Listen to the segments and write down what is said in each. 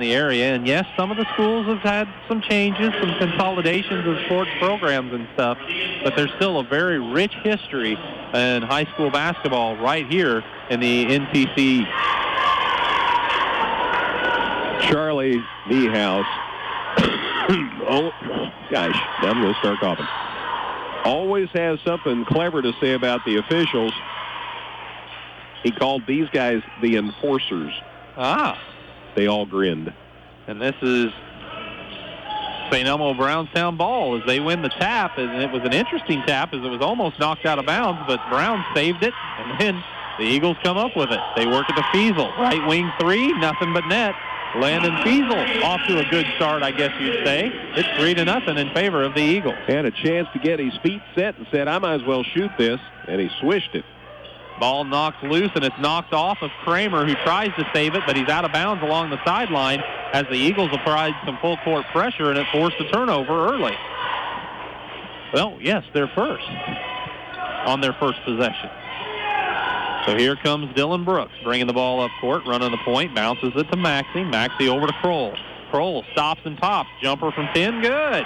the area. And yes, some of the schools have had some changes, some consolidations of sports programs and stuff, but there's still a very rich history in high school basketball right here in the NTC. Charlie Niehaus. Oh, gosh, I'm going to start coughing. Always has something clever to say about the officials. He called these guys the enforcers. They all grinned. And this is St. Elmo Brownstown ball as they win the tap. And it was an interesting tap as it was almost knocked out of bounds, but Brown saved it. And then the Eagles come up with it. They work it to Fiesel. Right wing three, nothing but net. Landon Fiesel off to a good start, I guess you'd say. It's 3-0 in favor of the Eagles. Had a chance to get his feet set and said, I might as well shoot this, and he swished it. Ball knocked loose, and it's knocked off of Kramer, who tries to save it, but he's out of bounds along the sideline as the Eagles applied some full-court pressure, and it forced a turnover early. Well, yes, they're first on their first possession. So here comes Dylan Brooks, bringing the ball up court, running the point, bounces it to Maxey. Maxey over to Kroll. Kroll stops and pops. Jumper from 10, good.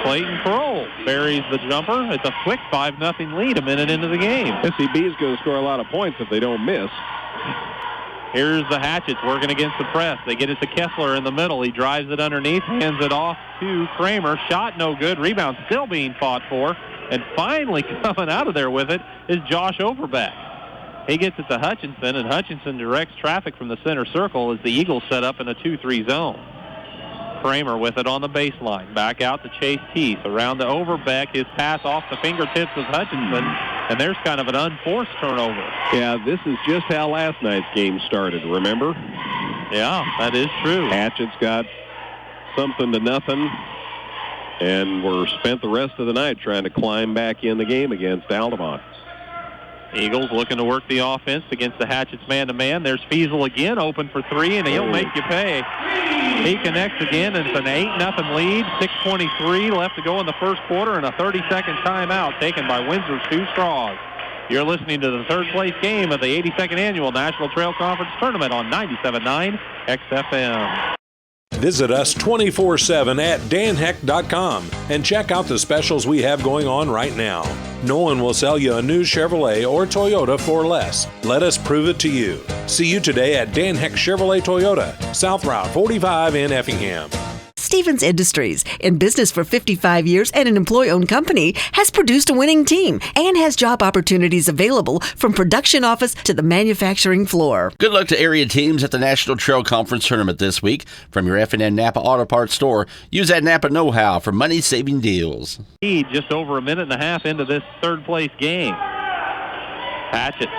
Clayton Kroll buries the jumper. It's a quick 5-0 lead a minute into the game. SCB is going to score a lot of points if they don't miss. Here's the Hatchets working against the press. They get it to Kessler in the middle. He drives it underneath, hands it off to Kramer. Shot no good. Rebound still being fought for. And finally coming out of there with it is Josh Overbeck. He gets it to Hutchinson, and Hutchinson directs traffic from the center circle as the Eagles set up in a 2-3 zone. Kramer with it on the baseline. Back out to Chase Teeth. Around to Overbeck. His pass off the fingertips of Hutchinson. And there's kind of an unforced turnover. Yeah, this is just how last night's game started, remember? Yeah, that is true. Hatchet's got something to nothing. And we're spent the rest of the night trying to climb back in the game against Altamont. Eagles looking to work the offense against the Hatchets man-to-man. There's Fiesel again, open for three, and he'll make you pay. He connects again, and it's an 8-0 lead. 6:23 left to go in the first quarter, and a 30-second timeout taken by Windsor Stew-Stras. You're listening to the third-place game of the 82nd Annual National Trail Conference Tournament on 97.9 XFM. Visit us 24/7 at danheck.com and check out the specials we have going on right now. No one will sell you a new Chevrolet or Toyota for less. Let us prove it to you. See you today at Dan Heck Chevrolet Toyota, South Route 45 in Effingham. Stevens Industries, in business for 55 years and an employee-owned company, has produced a winning team and has job opportunities available from production office to the manufacturing floor. Good luck to area teams at the National Trail Conference Tournament this week. From your F&N Napa Auto Parts store, use that Napa know-how for money-saving deals. Just over a minute and a half into this third-place game. Hatchet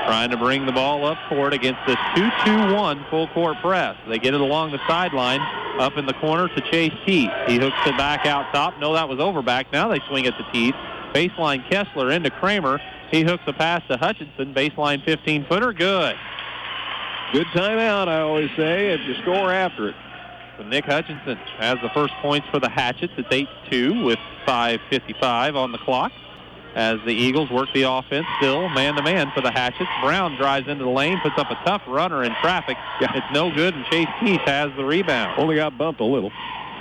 trying to bring the ball up court against this 2-2-1 full-court press. They get it along the sideline, up in the corner to Chase Teeth. He hooks it back out top. No, that was Overback. Now they swing it to Teeth. Baseline Kessler into Kramer. He hooks a pass to Hutchinson. Baseline 15-footer. Good. Good timeout, I always say, if you score after it. So Nick Hutchinson has the first points for the Hatchets. It's 8-2 with 5:55 on the clock. As the Eagles work the offense, still man-to-man for the Hatchets. Brown drives into the lane, puts up a tough runner in traffic. Yeah. It's no good, and Chase Teeth has the rebound. Only got bumped a little.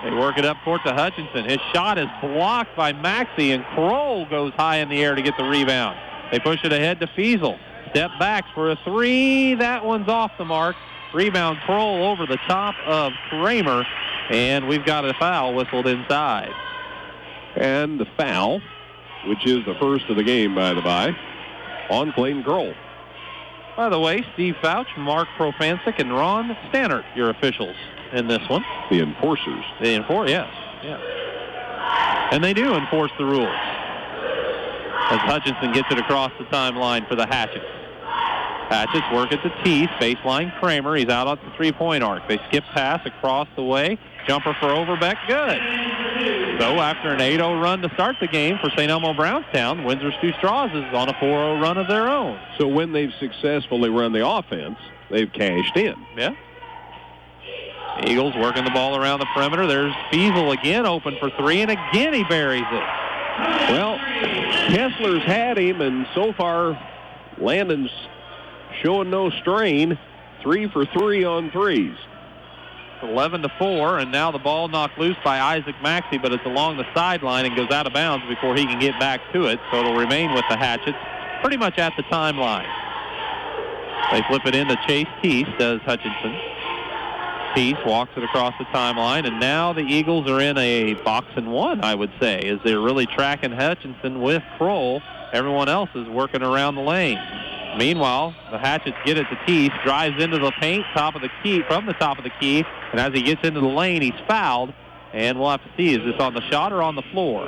They work it up court to Hutchinson. His shot is blocked by Maxey, and Kroll goes high in the air to get the rebound. They push it ahead to Fiesel. Step backs for a three. That one's off the mark. Rebound Kroll over the top of Kramer, and we've got a foul whistled inside. And the foul, which is the first of the game, by the by, on Clayton Kroll. By the way, Steve Fouch, Mark Profancic, and Ron Stannert, your officials in this one. The enforcers. Yes. And they do enforce the rules. As Hutchinson gets it across the timeline for the Hatchets. Hatchets work at the Teeth. Baseline Kramer. He's out at the three-point arc. They skip pass across the way. Jumper for Overbeck. Good. So after an 8-0 run to start the game for St. Elmo Brownstown, Windsor Stew-Stras is on a 4-0 run of their own. So when they've successfully run the offense, they've cashed in. Yeah. Eagles working the ball around the perimeter. There's Fiesel again open for three, and again he buries it. Well, Kessler's had him, and so far Landon's showing no strain. 3 for 3 on threes. 11-4, and now the ball knocked loose by Isaac Maxey, but it's along the sideline and goes out of bounds before he can get back to it, so it'll remain with the Hatchets pretty much at the timeline. They flip it into Chase Teese, does Hutchinson. Teese walks it across the timeline, and now the Eagles are in a box and one, I would say, as they're really tracking Hutchinson with Kroll. Everyone else is working around the lane. Meanwhile, the Hatchets get it to Teese, drives into the paint, from the top of the key, and as he gets into the lane, he's fouled, and we'll have to see, is this on the shot or on the floor?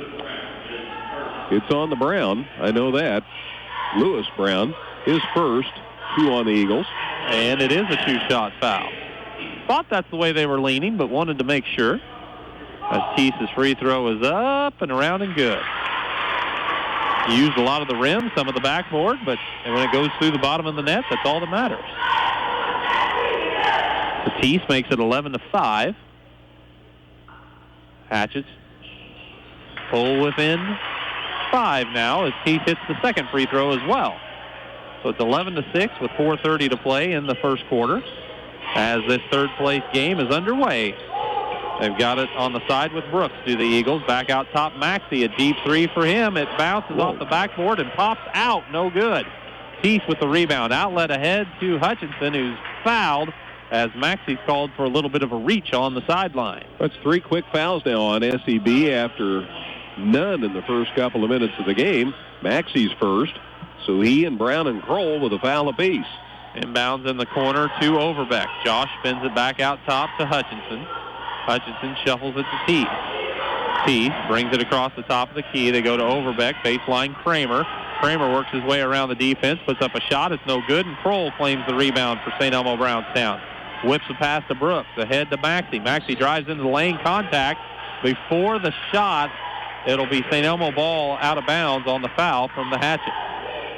It's on the Brown, I know that. Lewis Brown, his first, 2 on the Eagles. And it is a 2-shot foul. Thought that's the way they were leaning, but wanted to make sure. As Teese's free throw is up and around and good. He used a lot of the rim, some of the backboard, but when it goes through the bottom of the net, that's all that matters. So Teese makes it 11-5. Hatchets pull within 5 now as Teese hits the second free throw as well. So it's 11-6 with 4:30 to play in the first quarter as this third-place game is underway. They've got it on the side with Brooks to the Eagles. Back out top, Maxey, a deep three for him. It bounces off the backboard and pops out. No good. Teese with the rebound. Outlet ahead to Hutchinson, who's fouled as Maxey's called for a little bit of a reach on the sideline. That's 3 quick fouls now on SEB after none in the first couple of minutes of the game. Maxey's first, so he and Brown and Kroll with a foul apiece. Inbounds in the corner to Overbeck. Josh spins it back out top to Hutchinson. Hutchinson shuffles it to Teese. Teese brings it across the top of the key. They go to Overbeck, baseline Kramer. Kramer works his way around the defense, puts up a shot. It's no good, and Kroll claims the rebound for St. Elmo Brownstown. Whips a pass to Brooks, ahead to Maxey. Maxey drives into the lane, contact. Before the shot, it'll be St. Elmo ball out of bounds on the foul from the Hatchets.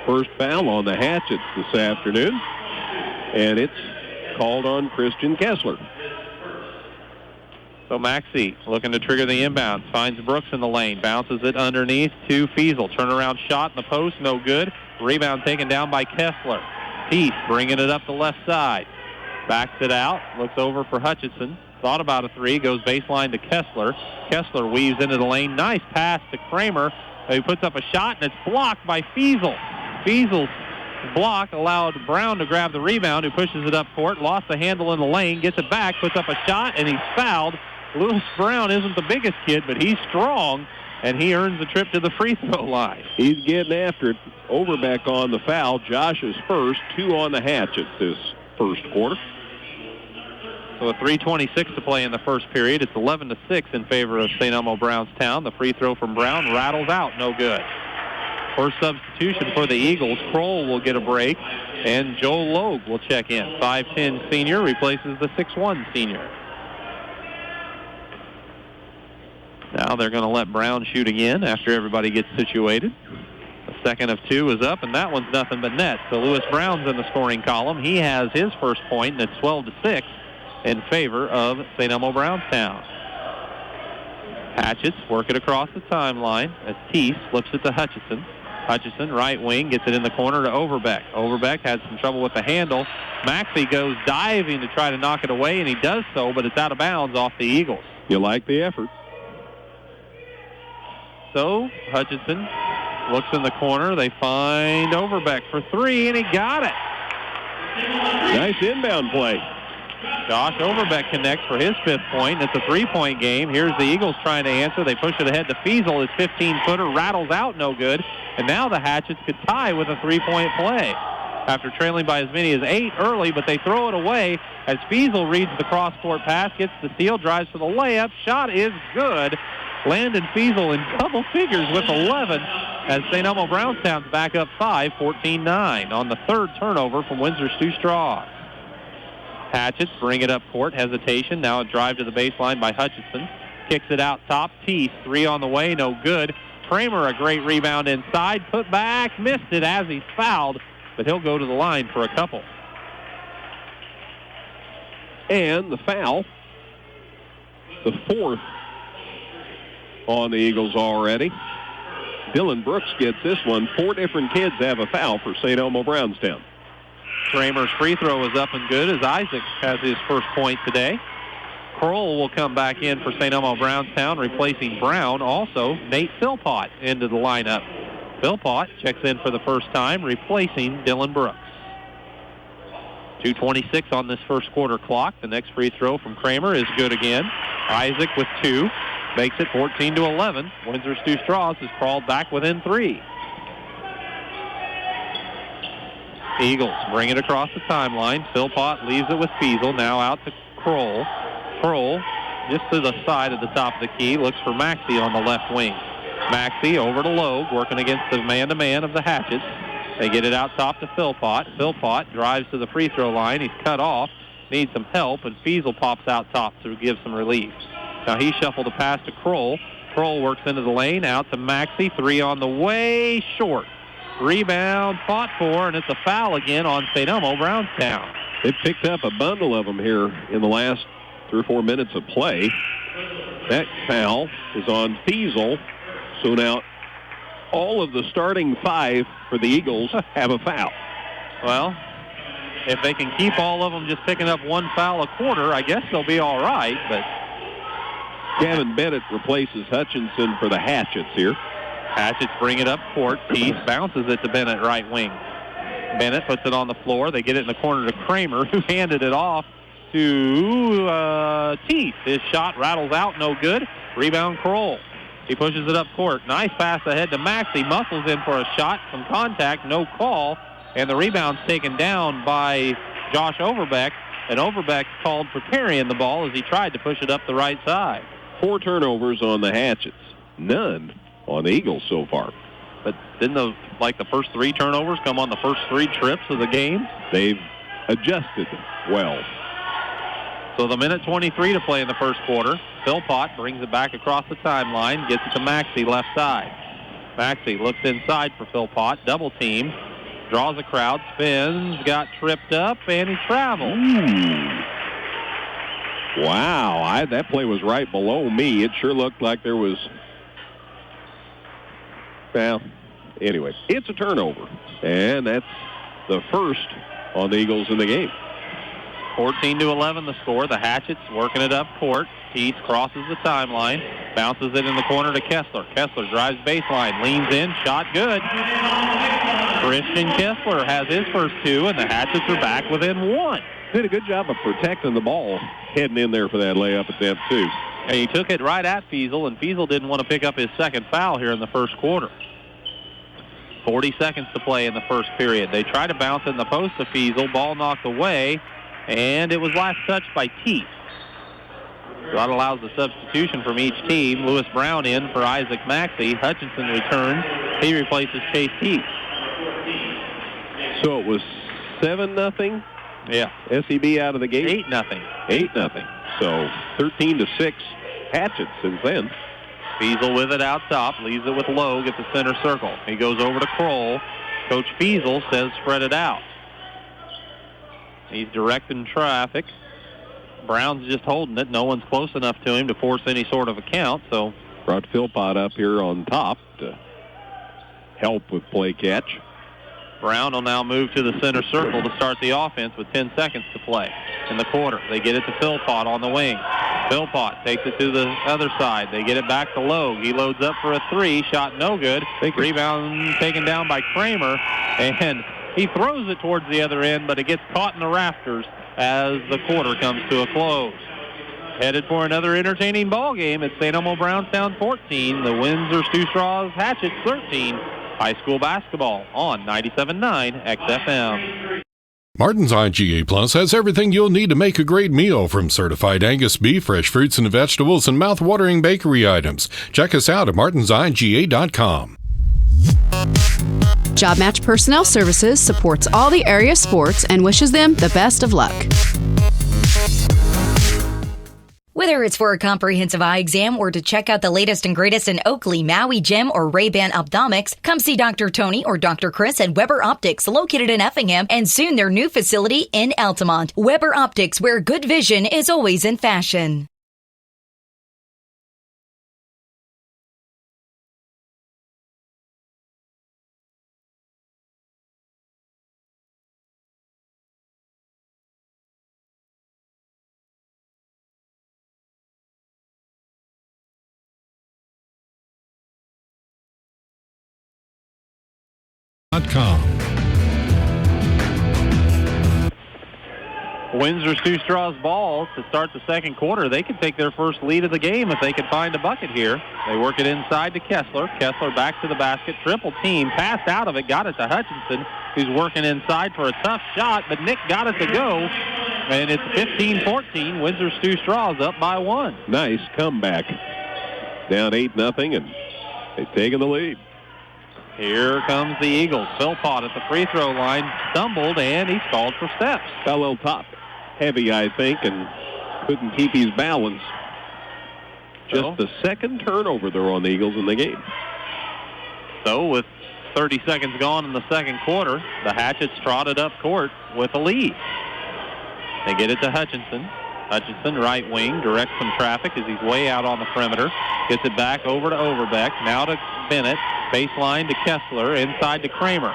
First foul on the Hatchets this afternoon, and it's called on Christian Kessler. So Maxey looking to trigger the inbound. Finds Brooks in the lane. Bounces it underneath to Fiesel. Turnaround shot in the post. No good. Rebound taken down by Kessler. Teese bringing it up the left side. Backs it out. Looks over for Hutchinson. Thought about a three. Goes baseline to Kessler. Kessler weaves into the lane. Nice pass to Kramer. He puts up a shot, and it's blocked by Fiesel. Fiesel's block allowed Brown to grab the rebound, who pushes it up court. Lost the handle in the lane. Gets it back. Puts up a shot, and he's fouled. Lewis Brown isn't the biggest kid, but he's strong, and he earns a trip to the free throw line. He's getting after it. Overbeck on the foul. Josh's first, 2 on the Hatchets this first quarter. So with 3:26 to play in the first period, it's 11-6 in favor of St. Elmo Brownstown. The free throw from Brown rattles out, no good. First substitution for the Eagles. Kroll will get a break, and Joel Logue will check in. 5'10 senior replaces the 6'1 senior. Now they're going to let Brown shoot again after everybody gets situated. The second of 2 is up, and that one's nothing but net. So Lewis Brown's in the scoring column. He has his first point, and it's 12-6 in favor of St. Elmo Brownstown. Hatchets work it across the timeline as Teese flips it to Hutchinson. Hutchinson, right wing, gets it in the corner to Overbeck. Overbeck had some trouble with the handle. Maxey goes diving to try to knock it away, and he does so, but it's out of bounds off the Eagles. You like the effort. So Hutchinson looks in the corner. They find Overbeck for 3, and he got it. Nice inbound play. Josh Overbeck connects for his 5th point. It's a 3-point game. Here's the Eagles trying to answer. They push it ahead to Fiesel. His 15-footer rattles out, no good. And now the Hatchets could tie with a 3-point play after trailing by as many as 8 early, but they throw it away as Fiesel reads the cross-court pass, gets the steal, drives for the layup. Shot is good. Landon Fiesel in double figures with 11 as St. Elmo Brownstown's back up 5, 14-9 on the third turnover from Windsor Stew-Stras. Hatchets bring it up court. Hesitation. Now a drive to the baseline by Hutchinson. Kicks it out top. Teese, 3 on the way. No good. Kramer, a great rebound inside. Put back. Missed it as he's fouled, but he'll go to the line for a couple. And the foul, the 4th on the Eagles already. Dylan Brooks gets this one. 4 different kids have a foul for St. Elmo Brownstown. Kramer's free throw is up and good as Isaac has his first point today. Kroll will come back in for St. Elmo Brownstown, replacing Brown. Also, Nate Philpott into the lineup. Philpott checks in for the first time, replacing Dylan Brooks. 2:26 on this first quarter clock. The next free throw from Kramer is good again. Isaac with 2 makes it 14-11. Windsor Stew-Stras has crawled back within 3. Eagles bring it across the timeline. Philpott leaves it with Fiesel. Now out to Kroll. Kroll just to the side of the top of the key. Looks for Maxey on the left wing. Maxey over to Logue, working against the man-to-man of the Hatchets. They get it out top to Philpott. Philpott drives to the free throw line. He's cut off. Needs some help, and Fiesel pops out top to give some relief. Now he shuffled a pass to Kroll. Kroll works into the lane. Out to Maxey. 3 on the way. Short. Rebound fought for, and it's a foul again on St. Elmo Brownstown. They've picked up a bundle of them here in the last 3 or 4 minutes of play. That foul is on Fiesel. So now all of the starting 5 for the Eagles have a foul. Well, if they can keep all of them just picking up 1 foul a quarter, I guess they'll be all right. But Gavin Bennett replaces Hutchinson for the Hatchets here. Hatchets bring it up court. Teeth bounces it to Bennett right wing. Bennett puts it on the floor. They get it in the corner to Kramer, who handed it off to Teeth. His shot rattles out, no good. Rebound Kroll. He pushes it up court. Nice pass ahead to Maxey. Muscles in for a shot. Some contact, no call. And the rebound's taken down by Josh Overbeck. And Overbeck called for carrying the ball as he tried to push it up the right side. 4 turnovers on the Hatchets. None on the Eagles so far. But didn't the first 3 turnovers come on the first 3 trips of the game? They've adjusted well. So the minute 23 to play in the first quarter. Philpott brings it back across the timeline, gets it to Maxey left side. Maxey looks inside for Philpott, double team, draws a crowd, spins, got tripped up, and he travels. Wow, that play was right below me. It sure looked like there was... Well, anyway, it's a turnover, and that's the first on the Eagles in the game. 14-11 the score. The Hatchets working it up court. Teese crosses the timeline, bounces it in the corner to Kessler. Kessler drives baseline, leans in, shot good. Christian Kessler has his first 2, and the Hatchets are back within 1. Did a good job of protecting the ball, heading in there for that layup attempt, too. And he took it right at Fiesel, and Fiesel didn't want to pick up his second foul here in the first quarter. 40 seconds to play in the first period. They try to bounce it in the post to Fiesel. Ball knocked away, and it was last touched by Teeth. So that allows the substitution from each team. Lewis Brown in for Isaac Maxey. Hutchinson returns. He replaces Chase Teeth. So it was 7-0? Yeah. SEB out of the gate? 8-0. 8-0. So 13-6 Hatchets since then. Fiesel with it out top. Leaves it with Logue at the center circle. He goes over to Kroll. Coach Fiesel says spread it out. He's directing traffic. Brown's just holding it. No one's close enough to him to force any sort of a count. So brought Philpott up here on top to help with play catch. Brown will now move to the center circle to start the offense with 10 seconds to play in the quarter. They get it to Philpott on the wing. Philpott takes it to the other side. They get it back to Logue. He loads up for a 3. Shot no good. Rebound taken down by Kramer. And he throws it towards the other end, but it gets caught in the rafters as the quarter comes to a close. Headed for another entertaining ball game at St. Elmo Brownstown 14. The Windsor Stew-Stras Hatchets 13. High school basketball on 97.9 XFM. Martin's IGA Plus has everything you'll need to make a great meal, from certified Angus beef, fresh fruits and vegetables, and mouth-watering bakery items. Check us out at martinsiga.com. Job Match Personnel Services supports all the area sports and wishes them the best of luck. Whether it's for a comprehensive eye exam or to check out the latest and greatest in Oakley, Maui Gym, or Ray-Ban Optomics, come see Dr. Tony or Dr. Chris at Weber Optics, located in Effingham, and soon their new facility in Altamont. Weber Optics, where good vision is always in fashion. Windsor Stew-Stras ball to start the second quarter. They can take their first lead of the game if they can find a bucket here. They work it inside to Kessler. Kessler back to the basket. Triple team. Passed out of it. Got it to Hutchinson, who's working inside for a tough shot, but Nick got it to go. And it's 15-14. Windsor Stew-Stras up by 1. Nice comeback. Down 8-0, and they've taken the lead. Here comes the Eagles. Philpott at the free throw line stumbled, and he's called for steps. Got a little top heavy, I think, and couldn't keep his balance. Just the second turnover there on the Eagles in the game. So with 30 seconds gone in the second quarter, the Hatchets trotted up court with a lead. They get it to Hutchinson. Hutchinson, right wing, directs some traffic as he's way out on the perimeter. Gets it back over to Overbeck. Now to Bennett. Baseline to Kessler. Inside to Kramer.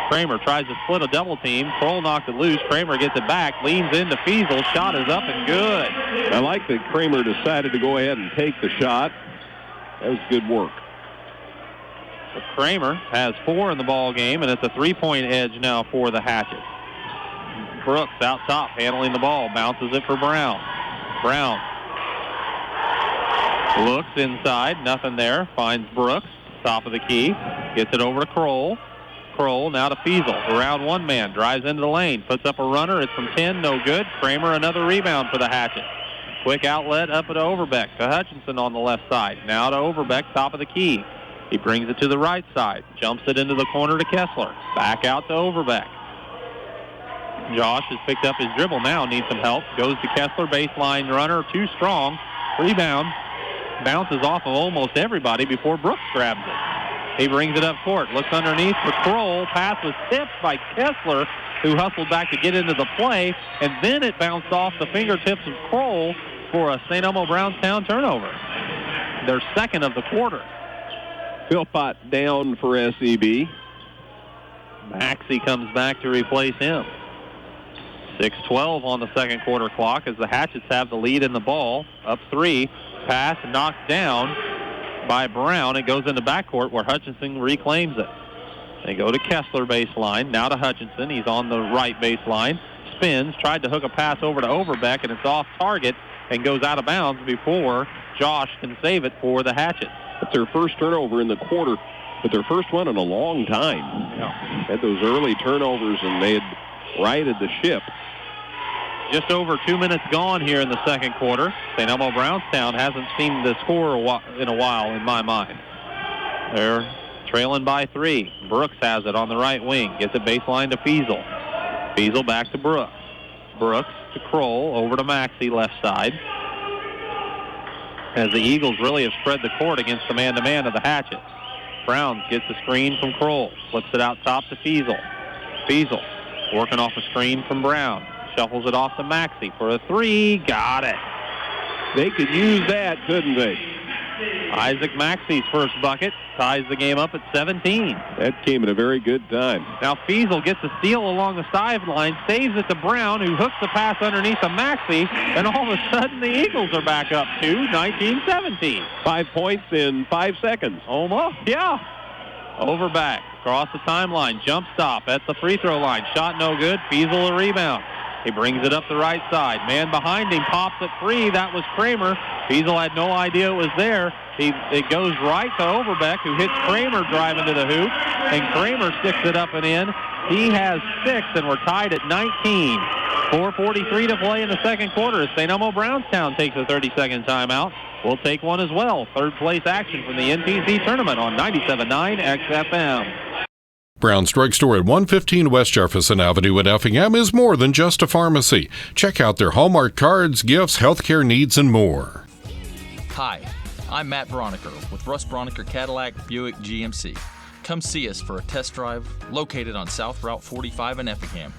Kramer tries to split a double team. Kroll knocked it loose. Kramer gets it back. Leans into Fiesel. Shot is up and good. I like that Kramer decided to go ahead and take the shot. That was good work. So Kramer has 4 in the ball game, and it's a 3-point edge now for the Hatchets. Brooks out top handling the ball. Bounces it for Brown. Brown looks inside. Nothing there. Finds Brooks. Top of the key. Gets it over to Kroll. Kroll now to Fiesel. Around one man. Drives into the lane. Puts up a runner. It's from 10. No good. Kramer another rebound for the Hatchet. Quick outlet up to Overbeck. To Hutchinson on the left side. Now to Overbeck. Top of the key. He brings it to the right side. Jumps it into the corner to Kessler. Back out to Overbeck. Josh has picked up his dribble now. Needs some help. Goes to Kessler. Baseline runner. Too strong. Rebound. Bounces off of almost everybody before Brooks grabs it. He brings it up court. Looks underneath for Kroll. Pass was tipped by Kessler, who hustled back to get into the play. And then it bounced off the fingertips of Kroll for a St. Elmo Brownstown turnover. Their second of the quarter. Philpott down for SEB. Maxey comes back to replace him. 6:12 on the second quarter clock as the Hatchets have the lead in the ball. Up 3. Pass knocked down by Brown. It goes into backcourt where Hutchinson reclaims it. They go to Kessler baseline. Now to Hutchinson. He's on the right baseline. Spins. Tried to hook a pass over to Overbeck, and it's off target and goes out of bounds before Josh can save it for the Hatchets. It's their first turnover in the quarter, but their first one in a long time. Yeah. Had those early turnovers, and they had righted the ship. Just over 2 minutes gone here in the second quarter. St. Elmo Brownstown hasn't seen the score in a while, in my mind. They're trailing by 3. Brooks has it on the right wing. Gets it baseline to Fiesel. Fiesel back to Brooks. Brooks to Kroll. Over to Maxey, left side. As the Eagles really have spread the court against the man-to-man of the Hatchets. Brown gets the screen from Kroll. Flips it out top to Fiesel. Fiesel working off a screen from Brown. Shuffles it off to Maxey for a 3. Got it. They could use that, couldn't they? Isaac Maxey's first bucket ties the game up at 17. That came at a very good time. Now Fiesel gets a steal along the sideline, saves it to Brown, who hooks the pass underneath to Maxey, and all of a sudden the Eagles are back up to 19-17. 5 points in 5 seconds. Almost, yeah. Overback, across the timeline, jump stop at the free throw line. Shot no good, Fiesel a rebound. He brings it up the right side. Man behind him pops it free. That was Kramer. Fiesel had no idea it was there. It goes right to Overbeck, who hits Kramer driving to the hoop, and Kramer sticks it up and in. He has 6, and we're tied at 19. 4:43 to play in the second quarter as St. Elmo Brownstown takes a 30-second timeout. We'll take one as well. Third place action from the NTC Tournament on 97.9 XFM. Brown's Drugstore at 115 West Jefferson Avenue in Effingham is more than just a pharmacy. Check out their Hallmark cards, gifts, healthcare needs, and more. Hi, I'm Matt Broniker with Russ Broniker Cadillac Buick GMC. Come see us for a test drive located on South Route 45 in Effingham.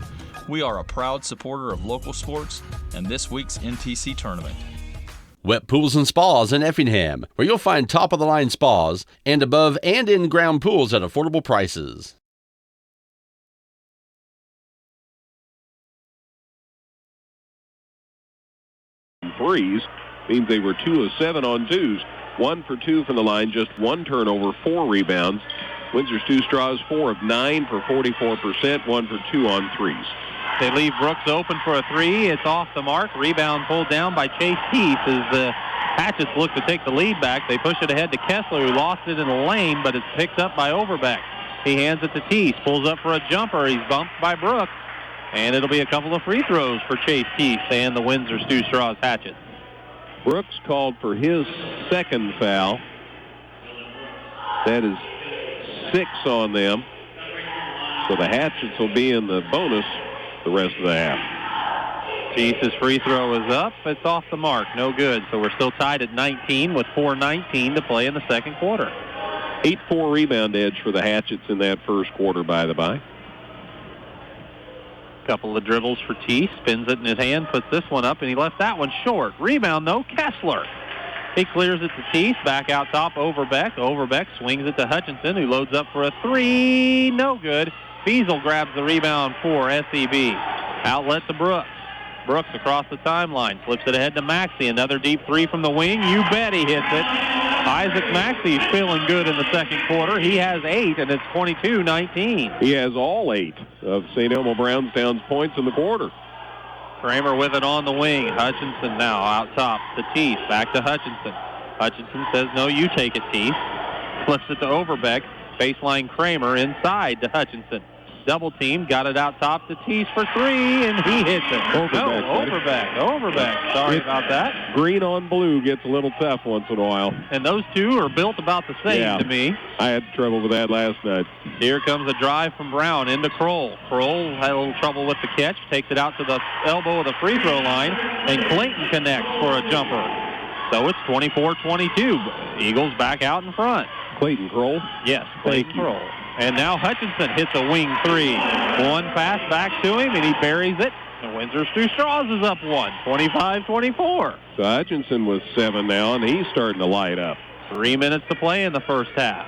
We are a proud supporter of local sports and this week's NTC Tournament. Wet Pools and Spas in Effingham, where you'll find top-of-the-line spas and above and in-ground pools at affordable prices. Threes means they were 2 of 7 on twos. 1 for 2 from the line, just 1 turnover, 4 rebounds. Windsor Stew-Stras 4 of 9 for 44%, 1 for 2 on threes. They leave Brooks open for a three. It's off the mark. Rebound pulled down by Chase Teeth as the Hatchets look to take the lead back. They push it ahead to Kessler, who lost it in the lane, but it's picked up by Overbeck. He hands it to Teeth, pulls up for a jumper. He's bumped by Brooks, and it'll be a couple of free throws for Chase Teeth and the Windsor Stew-Stras Hatchets. Brooks called for his second foul. That is 6 on them. So the Hatchets will be in the bonus the rest of the half. Teeth's free throw is up. It's off the mark. No good. So we're still tied at 19 with 4:19 to play in the second quarter. 8-4 rebound edge for the Hatchets in that first quarter, by the by. Couple of dribbles for Teeth. Spins it in his hand, puts this one up, and he left that one short. Rebound, though, Kessler. He clears it to Teeth. Back out top, Overbeck. Overbeck swings it to Hutchinson, who loads up for a three. No good. Fiesel grabs the rebound for SEB. Outlet to Brooks. Brooks across the timeline. Flips it ahead to Maxey. Another deep three from the wing. You bet he hits it. Isaac Maxey's feeling good in the second quarter. He has 8, and it's 22-19. He has all 8 of St. Elmo Brownstown's points in the quarter. Kramer with it on the wing. Hutchinson now out top to Teeth. Back to Hutchinson. Hutchinson says, no, you take it, Teeth. Flips it to Overbeck. Baseline Kramer inside to Hutchinson. Double team, got it out top to Teeth for 3, and he hits it. Overbeck. Sorry about that. Green on blue gets a little tough once in a while. And those two are built about the same to me. I had trouble with that last night. Here comes a drive from Brown into Kroll. Kroll had a little trouble with the catch, takes it out to the elbow of the free throw line, and Clayton connects for a jumper. So it's 24-22. Eagles back out in front. Clayton Kroll? Yes, Clayton Kroll. And now Hutchinson hits a wing three. One pass back to him, and he buries it. And Windsor Stew-Stras is up 1, 25-24. So Hutchinson with 7 now, and he's starting to light up. 3 minutes to play in the first half.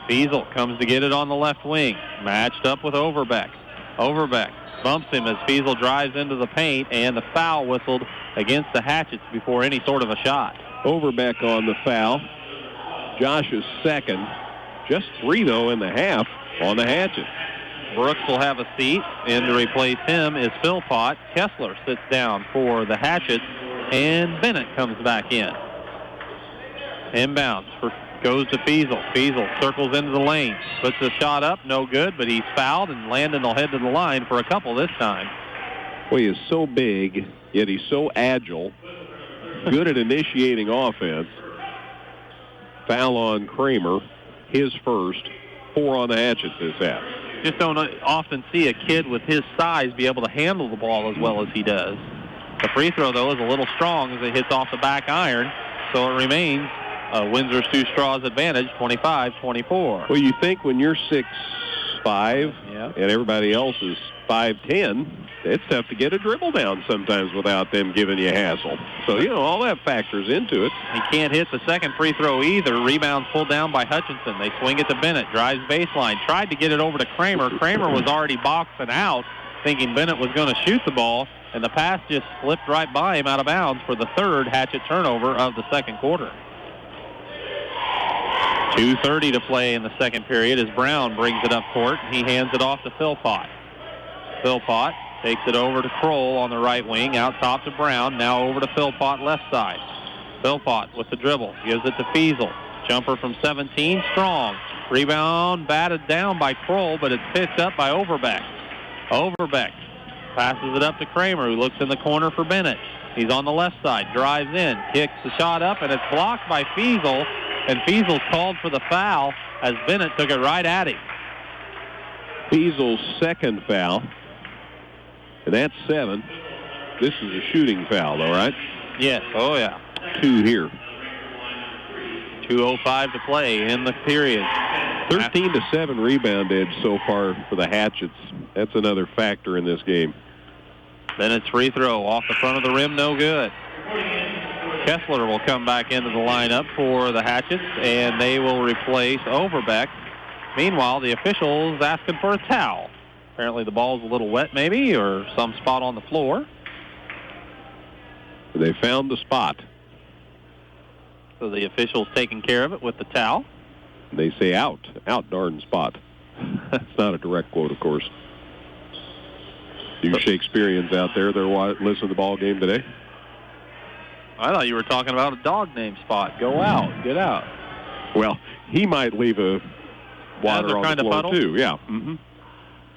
Fiesel comes to get it on the left wing. Matched up with Overbeck. Overbeck bumps him as Fiesel drives into the paint, and the foul whistled against the Hatchets before any sort of a shot. Overbeck on the foul. Josh's second. Just 3, though, in the half on the Hatchet. Brooks will have a seat, and to replace him is Philpott. Kessler sits down for the Hatchets, and Bennett comes back in. Inbounds goes to Fiesel. Fiesel circles into the lane, puts the shot up, no good, but he's fouled, and Landon will head to the line for a couple this time. Well, he is so big, yet he's so agile, good at initiating offense. Foul on Kramer. His first. 4 on the Hatchets this half. Just don't often see a kid with his size be able to handle the ball as well as he does. The free throw, though, is a little strong as it hits off the back iron, so it remains a Windsor Stew-Stras advantage, 25-24. Well, you think when you're 6'5", and everybody else is 5'10", it's tough to get a dribble down sometimes without them giving you a hassle. So, all that factors into it. He can't hit the second free throw either. Rebound pulled down by Hutchinson. They swing it to Bennett. Drives baseline. Tried to get it over to Kramer. Kramer was already boxing out, thinking Bennett was going to shoot the ball, and the pass just slipped right by him out of bounds for the third Hatchet turnover of the second quarter. 2:30 to play in the second period as Brown brings it up court. He hands it off to Philpott. Philpott takes it over to Kroll on the right wing, out top to Brown, now over to Philpott left side. Philpott with the dribble, gives it to Fiesel. Jumper from 17, strong. Rebound batted down by Kroll, but it's picked up by Overbeck. Overbeck passes it up to Kramer, who looks in the corner for Bennett. He's on the left side, drives in, kicks the shot up, and it's blocked by Fiesel, and Fiesel's called for the foul as Bennett took it right at him. Fiesel's second foul. And that's 7. This is a shooting foul, though, right? Yes. Oh, yeah. 2 here. 2:05 to play in the period. 13-7 rebound edge so far for the Hatchets. That's another factor in this game. Bennett's free throw off the front of the rim, no good. Kessler will come back into the lineup for the Hatchets, and they will replace Overbeck. Meanwhile, the officials asking for a towel. Apparently the ball's a little wet maybe, or some spot on the floor. They found the spot. So the officials taking care of it with the towel. They say out darn spot. That's not a direct quote, of course. You Shakespeareans out there, they're listening to the ball game today? I thought you were talking about a dog named Spot. Go out. Get out. Well, he might leave a water on the floor, too. Yeah. Mm-hmm.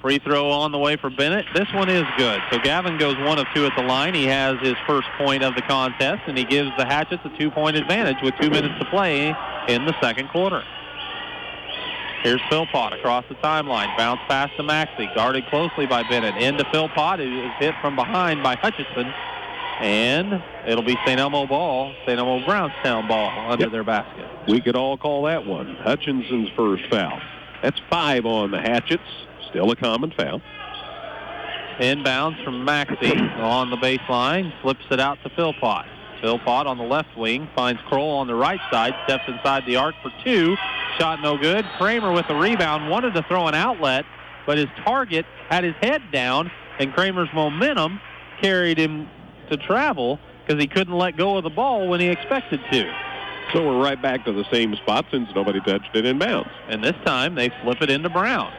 Free throw on the way for Bennett. This one is good. So Gavin goes 1 of 2 at the line. He has his first point of the contest, and he gives the Hatchets a 2-point advantage with 2 minutes to play in the second quarter. Here's Philpott across the timeline. Bounce pass to Maxey. Guarded closely by Bennett. Into Philpott, who is hit from behind by Hutchinson. And it'll be St. Elmo ball, St. Elmo Brownstown ball under their basket. We could all call that one Hutchinson's first foul. That's 5 on the Hatchets. Still a common foul. Inbounds from Maxey on the baseline. Flips it out to Philpott. Philpott on the left wing finds Kroll on the right side. Steps inside the arc for 2. Shot no good. Kramer with the rebound. Wanted to throw an outlet, but his target had his head down, and Kramer's momentum carried him to travel because he couldn't let go of the ball when he expected to. So we're right back to the same spot since nobody touched it in bounds. And this time they flip it into Brown.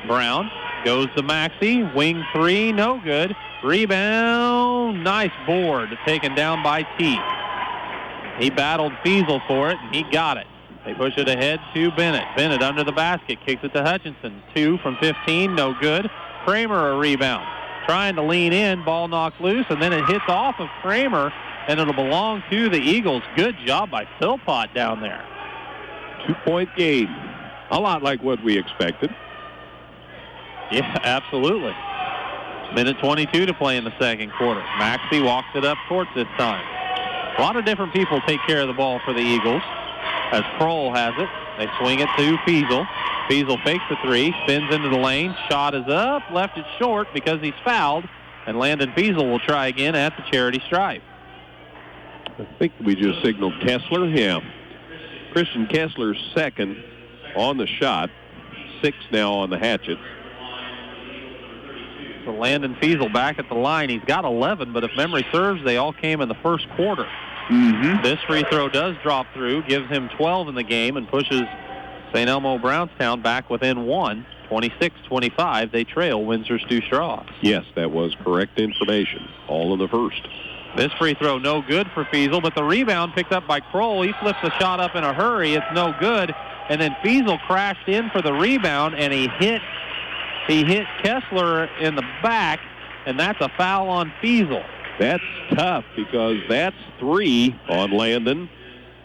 Brown goes to Maxey. Wing 3, no good. Rebound, nice board taken down by Teeth. He battled Fiesel for it, and he got it. They push it ahead to Bennett. Bennett under the basket, kicks it to Hutchinson. 2 from 15, no good. Kramer a rebound. Trying to lean in, ball knocked loose, and then it hits off of Kramer, and it'll belong to the Eagles. Good job by Philpott down there. 2-point game. A lot like what we expected. Yeah, absolutely. Minute 22 to play in the second quarter. Maxey walks it up court this time. A lot of different people take care of the ball for the Eagles. As Kroll has it, they swing it to Fiesel. Fiesel fakes the 3, spins into the lane. Shot is up, left it short because he's fouled. And Landon Fiesel will try again at the charity stripe. I think we just signaled Kessler. Yeah. Christian Kessler's second on the shot. 6 now on the Hatchets. So Landon Fiesel back at the line. He's got 11, but if memory serves, they all came in the first quarter. Mm-hmm. This free throw does drop through, gives him 12 in the game, and pushes St. Elmo Brownstown back within 1. 26-25, they trail Windsor Stew-Stras. Yes, that was correct information. All in the first. This free throw no good for Fiesel, but the rebound picked up by Kroll. He flips the shot up in a hurry. It's no good. And then Fiesel crashed in for the rebound, and he hit Kessler in the back, and that's a foul on Fiesel. That's tough because that's 3 on Landon.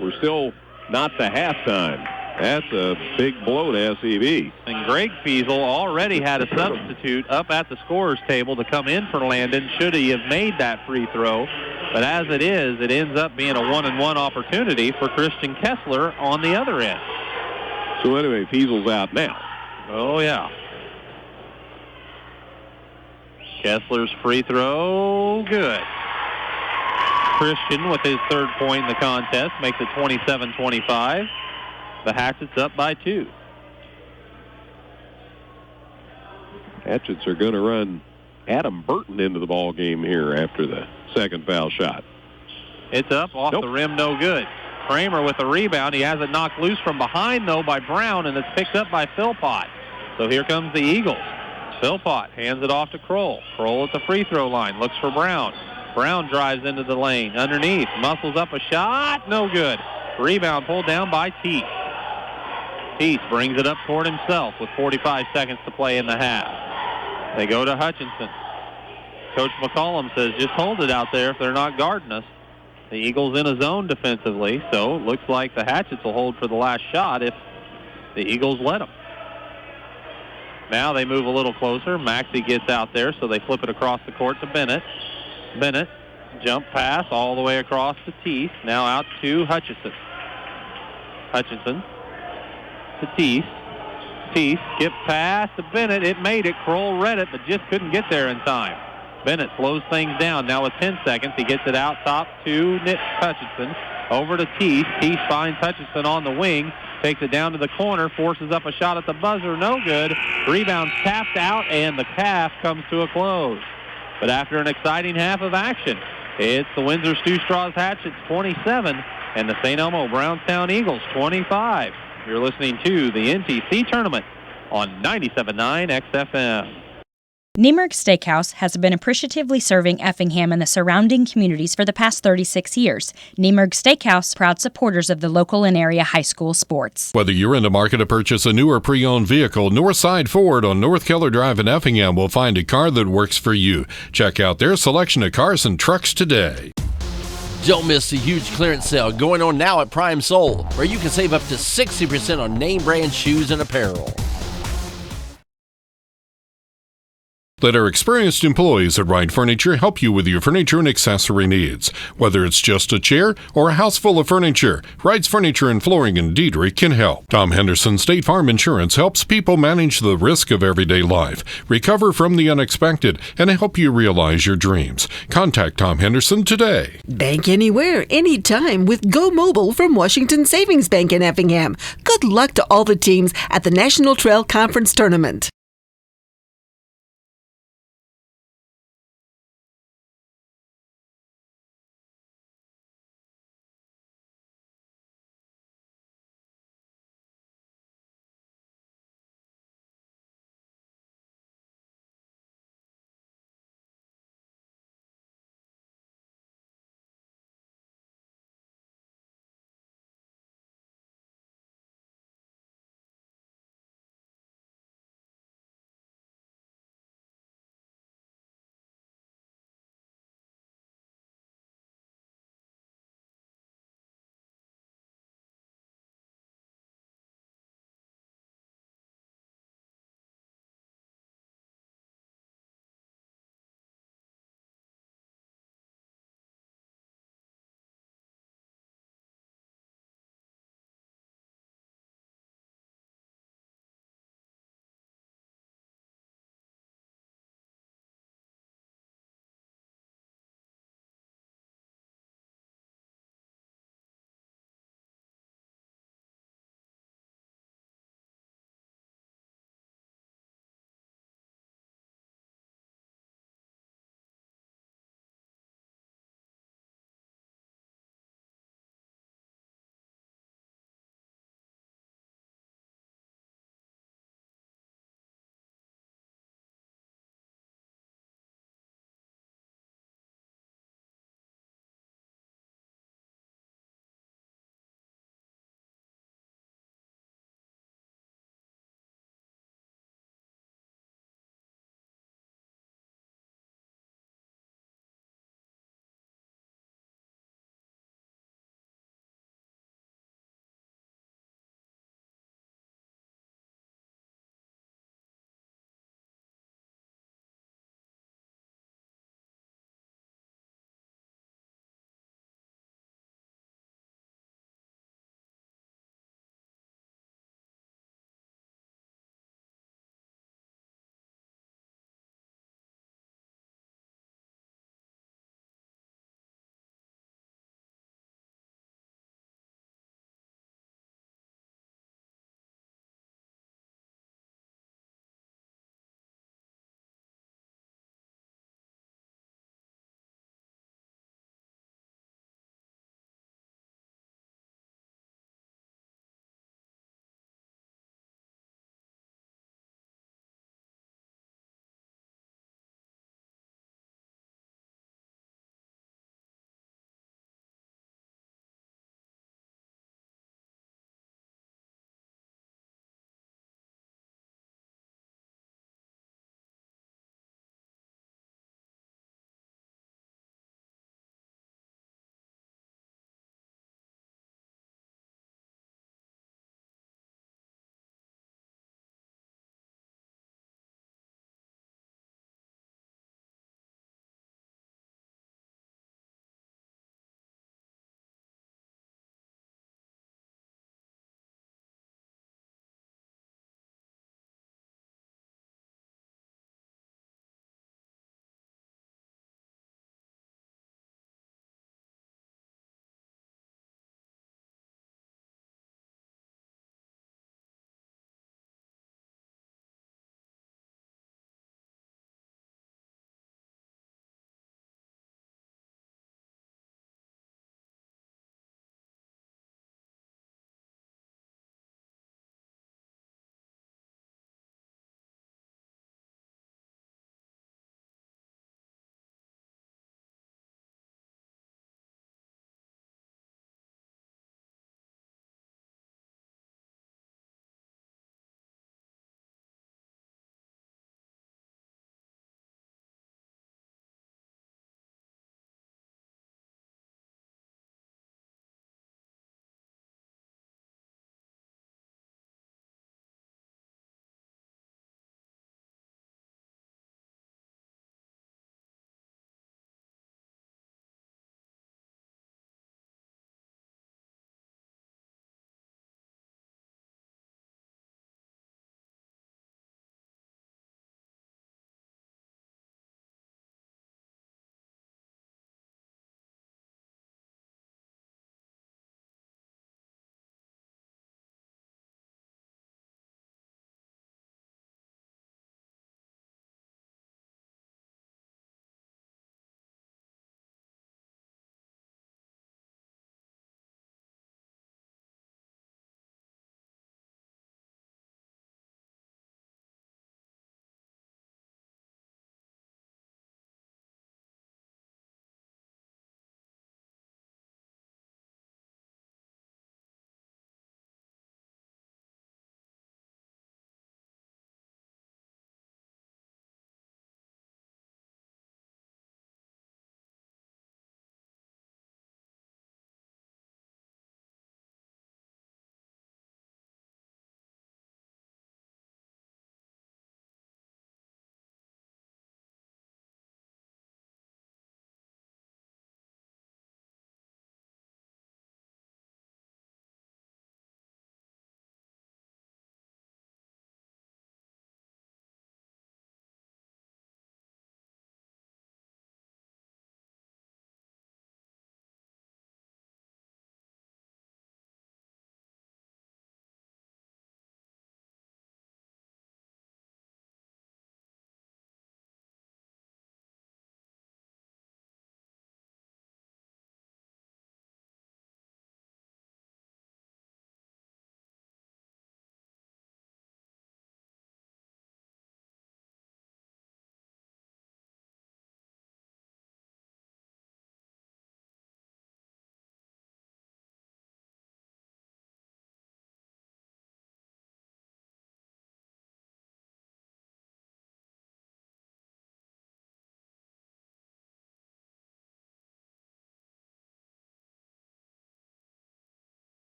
We're still not to halftime. That's a big blow to SEB. And Greg Fiesel already had a substitute up at the scorer's table to come in for Landon should he have made that free throw. But as it is, it ends up being a 1-and-1 opportunity for Christian Kessler on the other end. So anyway, Fiesel's out now. Oh, yeah. Kessler's free throw, good. Christian with his third point in the contest makes it 27-25. The Hatchets up by 2. Hatchets are going to run Adam Burton into the ball game here after the second foul shot. It's up off the rim, no good. Kramer with the rebound. He has it knocked loose from behind, though, by Brown, and it's picked up by Philpott. So here comes the Eagles. Philpott hands it off to Kroll. Kroll at the free throw line. Looks for Brown. Brown drives into the lane. Underneath. Muscles up a shot. No good. Rebound pulled down by Teeth. Teeth brings it up toward himself with 45 seconds to play in the half. They go to Hutchinson. Coach McCollum says, just hold it out there if they're not guarding us. The Eagles in a zone defensively, so it looks like the Hatchets will hold for the last shot if the Eagles let them. Now they move a little closer. Maxey gets out there, so they flip it across the court to Bennett. Bennett, jump pass all the way across to Teeth. Now out to Hutchinson. Hutchinson to Teeth. Teeth, skip pass to Bennett. It made it. Kroll read it, but just couldn't get there in time. Bennett slows things down. Now with 10 seconds, he gets it out top to Nick Hutchinson. Over to Teeth. Teeth finds Hutchinson on the wing. Takes it down to the corner. Forces up a shot at the buzzer. No good. Rebound tapped out, and the half comes to a close. But after an exciting half of action, it's the Windsor Stew-Stras Hatchets 27 and the St. Elmo Brownstown Eagles 25. You're listening to the NTC Tournament on 97.9 XFM. Niemerg Steakhouse has been appreciatively serving Effingham and the surrounding communities for the past 36 years. Niemerg Steakhouse, proud supporters of the local and area high school sports. Whether you're in the market to purchase a new or pre-owned vehicle, Northside Ford on North Keller Drive in Effingham will find a car that works for you. Check out their selection of cars and trucks today. Don't miss the huge clearance sale going on now at Prime Soul, where you can save up to 60% on name brand shoes and apparel. Let our experienced employees at Wright Furniture help you with your furniture and accessory needs. Whether it's just a chair or a house full of furniture, Wright's Furniture and Flooring in Diedrich can help. Tom Henderson State Farm Insurance helps people manage the risk of everyday life, recover from the unexpected, and help you realize your dreams. Contact Tom Henderson today. Bank anywhere, anytime with Go Mobile from Washington Savings Bank in Effingham. Good luck to all the teams at the National Trail Conference Tournament.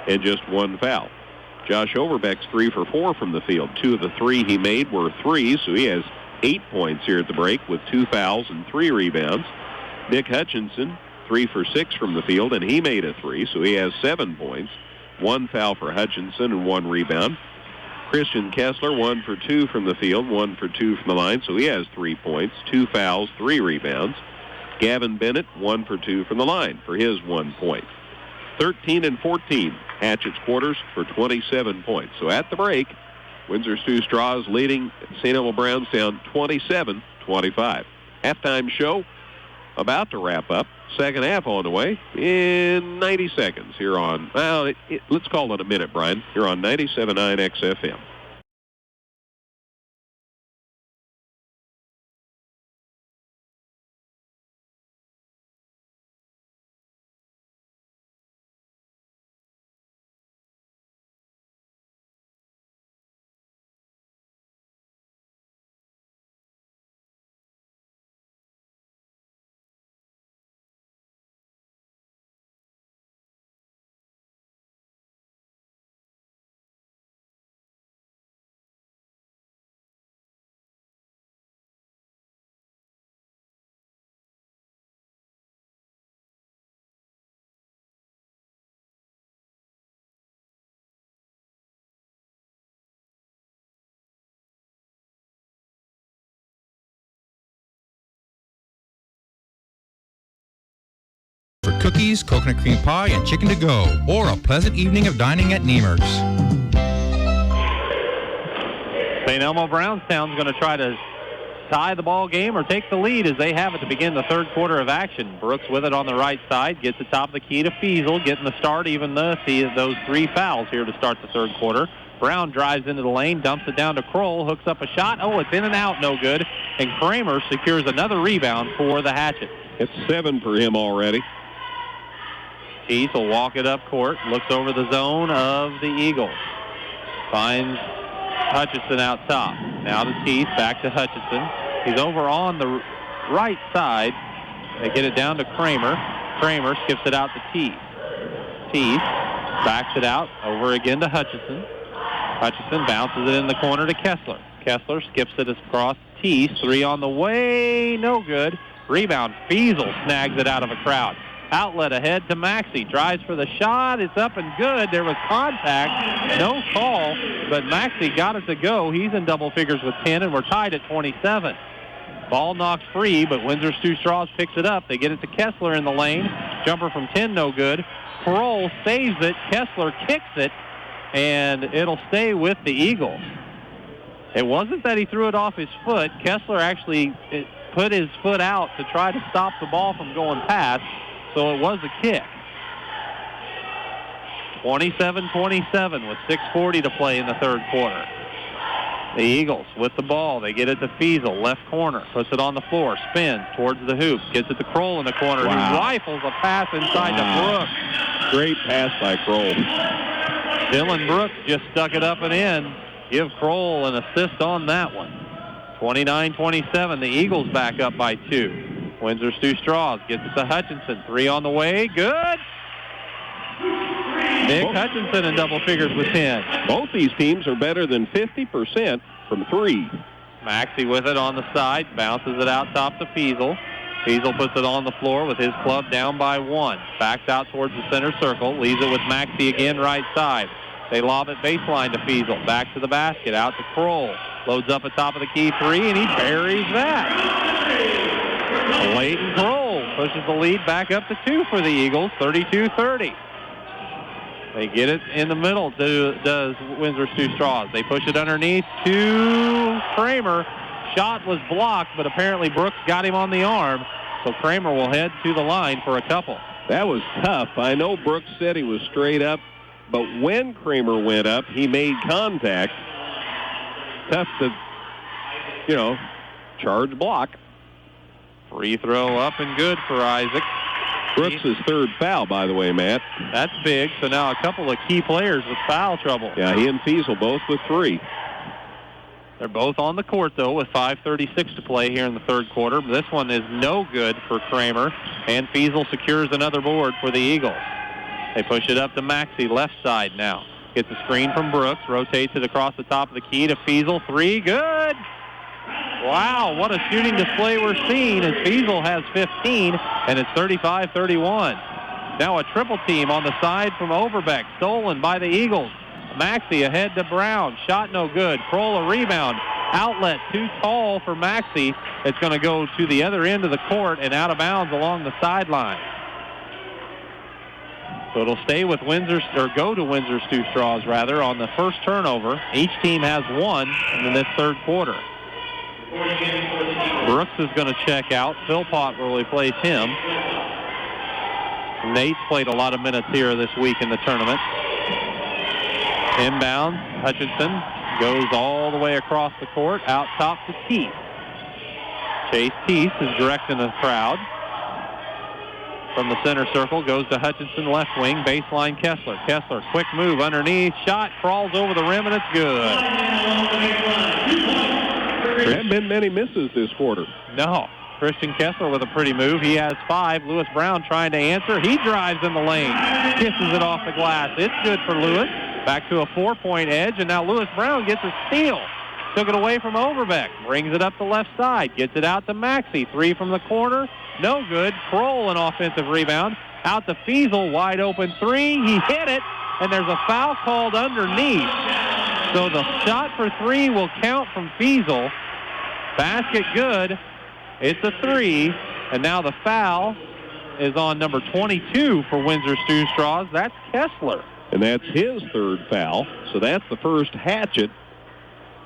and just one foul. Josh Overbeck's 3 for 4 from the field. 2 of the 3 he made were threes, so he has 8 points here at the break with 2 fouls and 3 rebounds. Nick Hutchinson, 3 for 6 from the field, and he made a 3, so he has 7 points. 1 foul for Hutchinson and 1 rebound. Christian Kessler, 1 for 2 from the field, 1 for 2 from the line, so he has 3 points, 2 fouls, 3 rebounds. Gavin Bennett, 1 for 2 from the line for his 1 point. 13 and 14, Hatchett's quarters for 27 points. So at the break, Windsor Stew-Stras leading St. Elmo Brownstown 27-25. Halftime show about to wrap up. Second half on the way in 90 seconds here on, let's call it a minute, Brian, here on 97.9 XFM. For cookies, coconut cream pie, and chicken to go, or a pleasant evening of dining at Niemer's. St. Elmo Brownstown's going to try to tie the ball game or take the lead as they have it to begin the third quarter of action. Brooks with it on the right side, gets the top of the key to Feasel, getting the start even though see those 3 fouls here to start the third quarter. Brown drives into the lane, dumps it down to Kroll, hooks up a shot. Oh, it's in and out, no good. And Kramer secures another rebound for the Hatchet. It's 7 for him already. Teese will walk it up court, looks over the zone of the Eagles. Finds Hutchinson out top. Now to Teese, back to Hutchinson. He's over on the right side. They get it down to Kramer. Kramer skips it out to Teese. Teese backs it out, over again to Hutchinson. Hutchinson bounces it in the corner to Kessler. Kessler skips it across Teese. 3 on the way, no good. Rebound, Feasel snags it out of a crowd. Outlet ahead to Maxey. Drives for the shot. It's up and good. There was contact. No call, but Maxey got it to go. He's in double figures with 10, and we're tied at 27. Ball knocked free, but Windsor Stew-Stras picks it up. They get it to Kessler in the lane. Jumper from 10, no good. Kroll saves it. Kessler kicks it, and it'll stay with the Eagles. It wasn't that he threw it off his foot. Kessler actually put his foot out to try to stop the ball from going past. So it was a kick. 27-27 with 6:40 to play in the third quarter. The Eagles with the ball. They get it to Feasel, left corner. Puts it on the floor, spins towards the hoop. Gets it to Kroll in the corner. Wow. He rifles a pass inside to Brooks. Great pass by Kroll. Dylan Brooks just stuck it up and in. Give Kroll an assist on that one. 29-27. The Eagles back up by 2. Windsor Stew-Stras gets it to Hutchinson. 3 on the way. Good. Nick Hutchinson in double figures with 10. Both these teams are better than 50% from 3. Maxey with it on the side. Bounces it out top to Feasel. Feasel puts it on the floor with his club down by 1. Backs out towards the center circle. Leaves it with Maxey again right side. They lob it baseline to Feasel. Back to the basket. Out to Kroll. Loads up at top of the key 3, and he buries that. Leighton Kroll pushes the lead back up to 2 for the Eagles, 32-30. They get it in the middle, does Windsor Stew-Stras. They push it underneath to Kramer. Shot was blocked, but apparently Brooks got him on the arm, so Kramer will head to the line for a couple. That was tough. I know Brooks said he was straight up, but when Kramer went up, he made contact. Tough to, charge block. Free throw up and good for Isaac. Brooks' third foul, by the way, Matt. That's big. So now a couple of key players with foul trouble. Yeah, he and Feasel both with 3. They're both on the court, though, with 5:36 to play here in the third quarter. This one is no good for Kramer, and Feasel secures another board for the Eagles. They push it up to Maxey, left side now. Gets a screen from Brooks, rotates it across the top of the key to Feasel. 3, good! Wow, what a shooting display we're seeing as Feasel has 15, and it's 35-31. Now a triple team on the side from Overbeck, stolen by the Eagles. Maxey ahead to Brown, shot no good. Kroll a rebound, outlet too tall for Maxey. It's going to go to the other end of the court and out of bounds along the sideline. So it'll stay with Windsor, or go to Windsor Stew-Stras rather, on the first turnover. Each team has one in this third quarter. Brooks is going to check out. Philpott will replace him. Nate's played a lot of minutes here this week in the tournament. Inbound, Hutchinson goes all the way across the court, out top to Teese. Chase Teese is directing the crowd. From the center circle, goes to Hutchinson, left wing, baseline Kessler. Kessler, quick move underneath, shot, crawls over the rim, and it's good. There haven't been many misses this quarter. No. Christian Kessler with a pretty move. He has 5. Lewis Brown trying to answer. He drives in the lane, kisses it off the glass. It's good for Lewis. Back to a 4-point edge, and now Lewis Brown gets a steal. Took it away from Overbeck. Brings it up the left side. Gets it out to Maxey. 3 from the corner. No good. Kroll an offensive rebound. Out to Feasel. Wide open 3. He hit it, and there's a foul called underneath. So the shot for 3 will count from Feasel. Basket good. It's a 3, and now the foul is on number 22 for Windsor Stew-Stras. That's Kessler. And that's his third foul, so that's the first Hatchet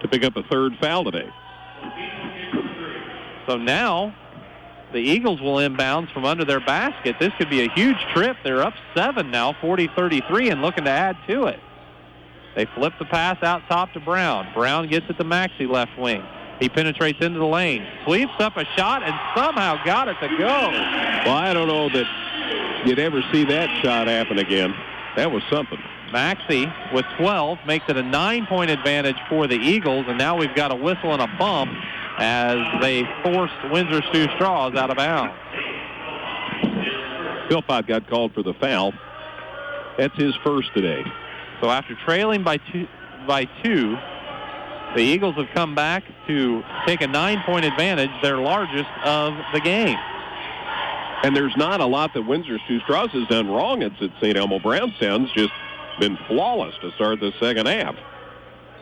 to pick up a third foul today. So now the Eagles will inbounds from under their basket. This could be a huge trip. They're up 7 now, 40-33, and looking to add to it. They flip the pass out top to Brown. Brown gets it to Maxey, left wing. He penetrates into the lane, sweeps up a shot, and somehow got it to go. Well, I don't know that you'd ever see that shot happen again. That was something. Maxey with 12 makes it a 9-point advantage for the Eagles, and now we've got a whistle and a bump as they forced Windsor Stew-Stras out of bounds. Philpott got called for the foul. That's his first today. So after trailing by two, the Eagles have come back to take a 9-point advantage, their largest of the game. And there's not a lot that Windsor Stew-Stras has done wrong at St. Elmo. Brownstown's just been flawless to start the second half.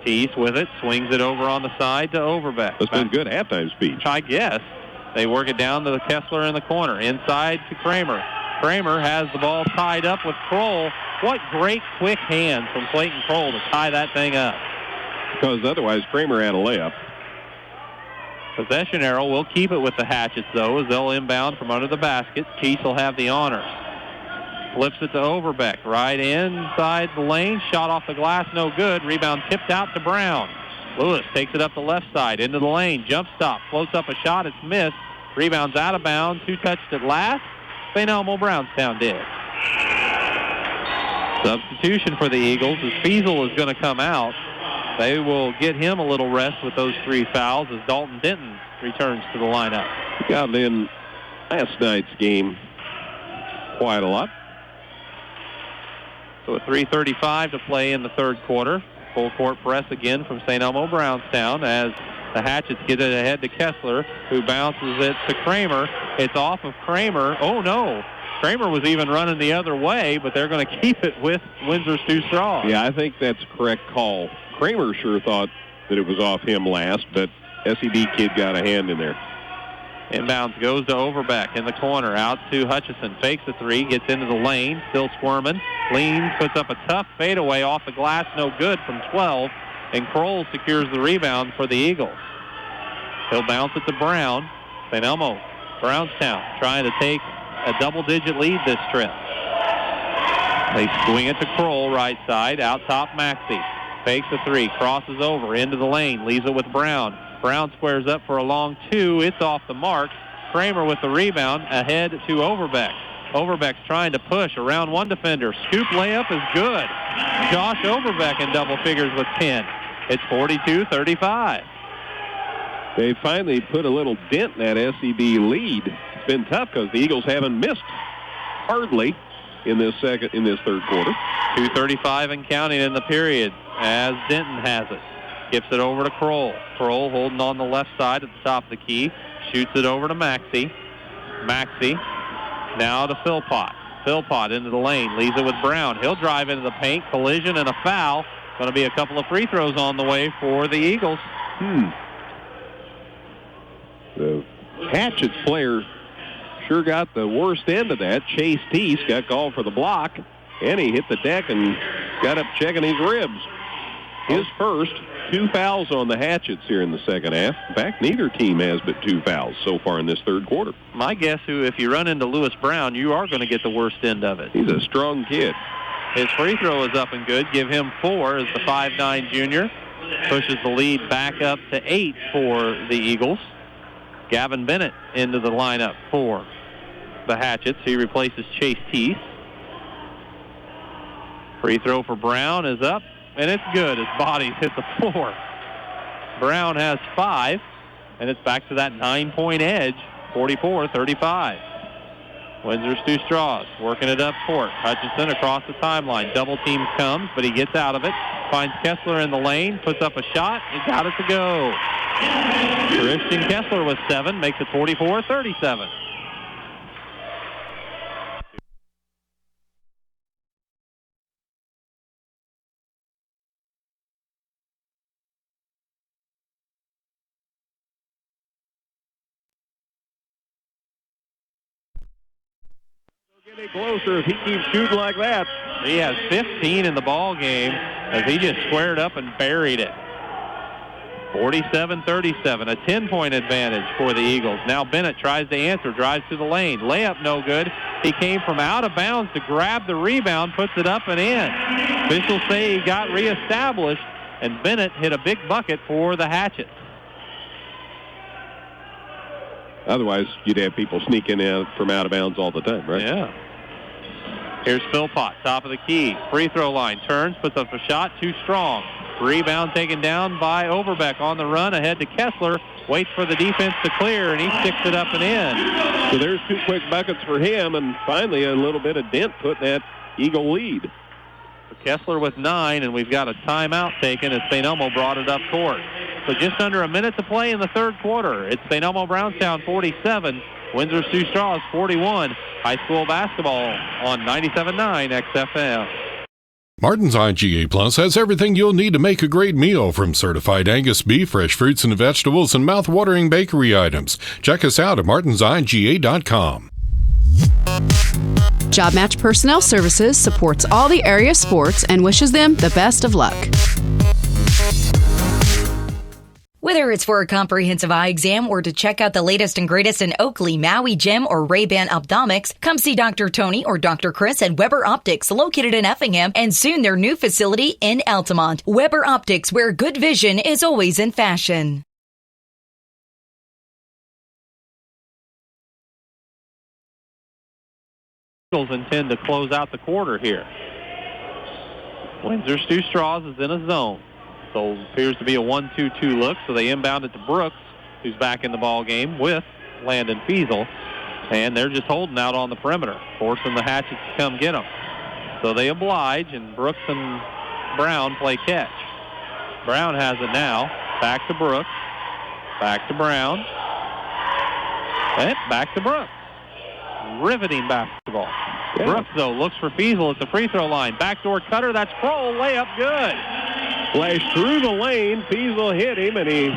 Teese with it, swings it over on the side to Overbeck. That's been good halftime speech. I guess. They work it down to the Kessler in the corner. Inside to Kramer. Kramer has the ball tied up with Kroll. What great quick hands from Clayton Kroll to tie that thing up. Because otherwise Kramer had a layup. Possession arrow will keep it with the Hatchets, though, as they'll inbound from under the basket. Teese will have the honors. Flips it to Overbeck. Right inside the lane. Shot off the glass, no good. Rebound tipped out to Brown. Lewis takes it up the left side, into the lane. Jump stop, floats up a shot. It's missed. Rebounds out of bounds. Who touched it last? St. Elmo Brownstown did. Substitution for the Eagles as Feasel is going to come out. They will get him a little rest with those 3 fouls as Dalton Denton returns to the lineup. He got in last night's game quite a lot. So a 3:35 to play in the third quarter. Full court press again from St. Elmo Brownstown as the Hatchets get it ahead to Kessler, who bounces it to Kramer. It's off of Kramer. Oh, no. Kramer was even running the other way, but they're going to keep it with Windsor Stew-Stras. Yeah, I think that's a correct call. Kramer sure thought that it was off him last, but SED kid got a hand in there. Inbounds goes to Overbeck in the corner, out to Hutchison. Fakes the 3, gets into the lane, still squirming. Leans, puts up a tough fadeaway off the glass, no good from 12. And Kroll secures the rebound for the Eagles. He'll bounce it to Brown. St. Elmo, Brownstown, trying to take a double-digit lead this trip. They swing it to Kroll, right side, out top Maxey. Fakes the 3, crosses over, into the lane, leaves it with Brown. Brown squares up for a long 2. It's off the mark. Kramer with the rebound, ahead to Overbeck. Overbeck's trying to push around one defender. Scoop layup is good. Josh Overbeck in double figures with 10. It's 42-35. They finally put a little dent in that SED lead. It's been tough because the Eagles haven't missed hardly. in this third quarter. 2:35 and counting in the period as Denton has it. Gives it over to Kroll. Kroll holding on the left side at the top of the key. Shoots it over to Maxey. Maxey now to Philpott. Philpott into the lane. Leaves it with Brown. He'll drive into the paint. Collision and a foul. Going to be a couple of free throws on the way for the Eagles. The Hatchets player sure got the worst end of that. Chase Teese got called for the block, and he hit the deck and got up checking his ribs. His first. 2 fouls on the Hatchets here in the second half. In fact, neither team has but 2 fouls so far in this third quarter. My guess, if you run into Lewis Brown, you are going to get the worst end of it. He's a strong kid. His free throw is up and good. Give him 4 as the 5'9" junior. Pushes the lead back up to 8 for the Eagles. Gavin Bennett into the lineup for the Hatchets. He replaces Chase Teese. Free throw for Brown is up, and it's good. His body's hit the floor. Brown has 5, and it's back to that 9-point edge, 44-35. Windsor Stew-Stras working it up court. Hutchinson across the timeline. Double team comes, but he gets out of it. Finds Kessler in the lane, puts up a shot. He got it to go. Christian Kessler with 7, makes it 44-37. Getting closer if he keeps shooting like that. He has 15 in the ball game as he just squared up and buried it. 47-37, a 10-point advantage for the Eagles. Now Bennett tries to answer, drives to the lane. Layup no good. He came from out of bounds to grab the rebound, puts it up and in. Officials say he got reestablished, and Bennett hit a big bucket for the Hatchets. Otherwise, you'd have people sneaking out from out of bounds all the time, right? Yeah. Here's Philpott, top of the key. Free throw line. Turns, puts up a shot. Too strong. Rebound taken down by Overbeck on the run. Ahead to Kessler. Waits for the defense to clear, and he sticks it up and in. So there's 2 quick buckets for him, and finally a little bit of dent putting that Eagle lead. So Kessler with 9, and we've got a timeout taken as St. Elmo brought it up court. So just under a minute to play in the third quarter. It's St. Elmo Brownstown 47, Windsor Stew-Stras 41. High school basketball on 97.9 XFM. Martin's IGA Plus has everything you'll need to make a great meal, from certified Angus beef, fresh fruits and vegetables, and mouth-watering bakery items. Check us out at martinsiga.com. Job Match Personnel Services supports all the area sports and wishes them the best of luck. Whether it's for a comprehensive eye exam or to check out the latest and greatest in Oakley, Maui Gym, or Ray-Ban Optomics, come see Dr. Tony or Dr. Chris at Weber Optics, located in Effingham, and soon their new facility in Altamont. Weber Optics, where good vision is always in fashion. Eagles intend to close out the quarter here. Windsor Stew-Stras is in a zone. So it appears to be a 1-2-2 look, so they inbound it to Brooks, who's back in the ball game with Landon Fiesel. And they're just holding out on the perimeter, forcing the Hatchets to come get them. So they oblige, and Brooks and Brown play catch. Brown has it now. Back to Brooks. Back to Brown. And back to Brooks. Riveting basketball. Yeah. Brooks, though, looks for Fiesel at the free throw line. Backdoor cutter, that's Kroll. Layup good. Flashed through the lane. Fiesel hit him, and he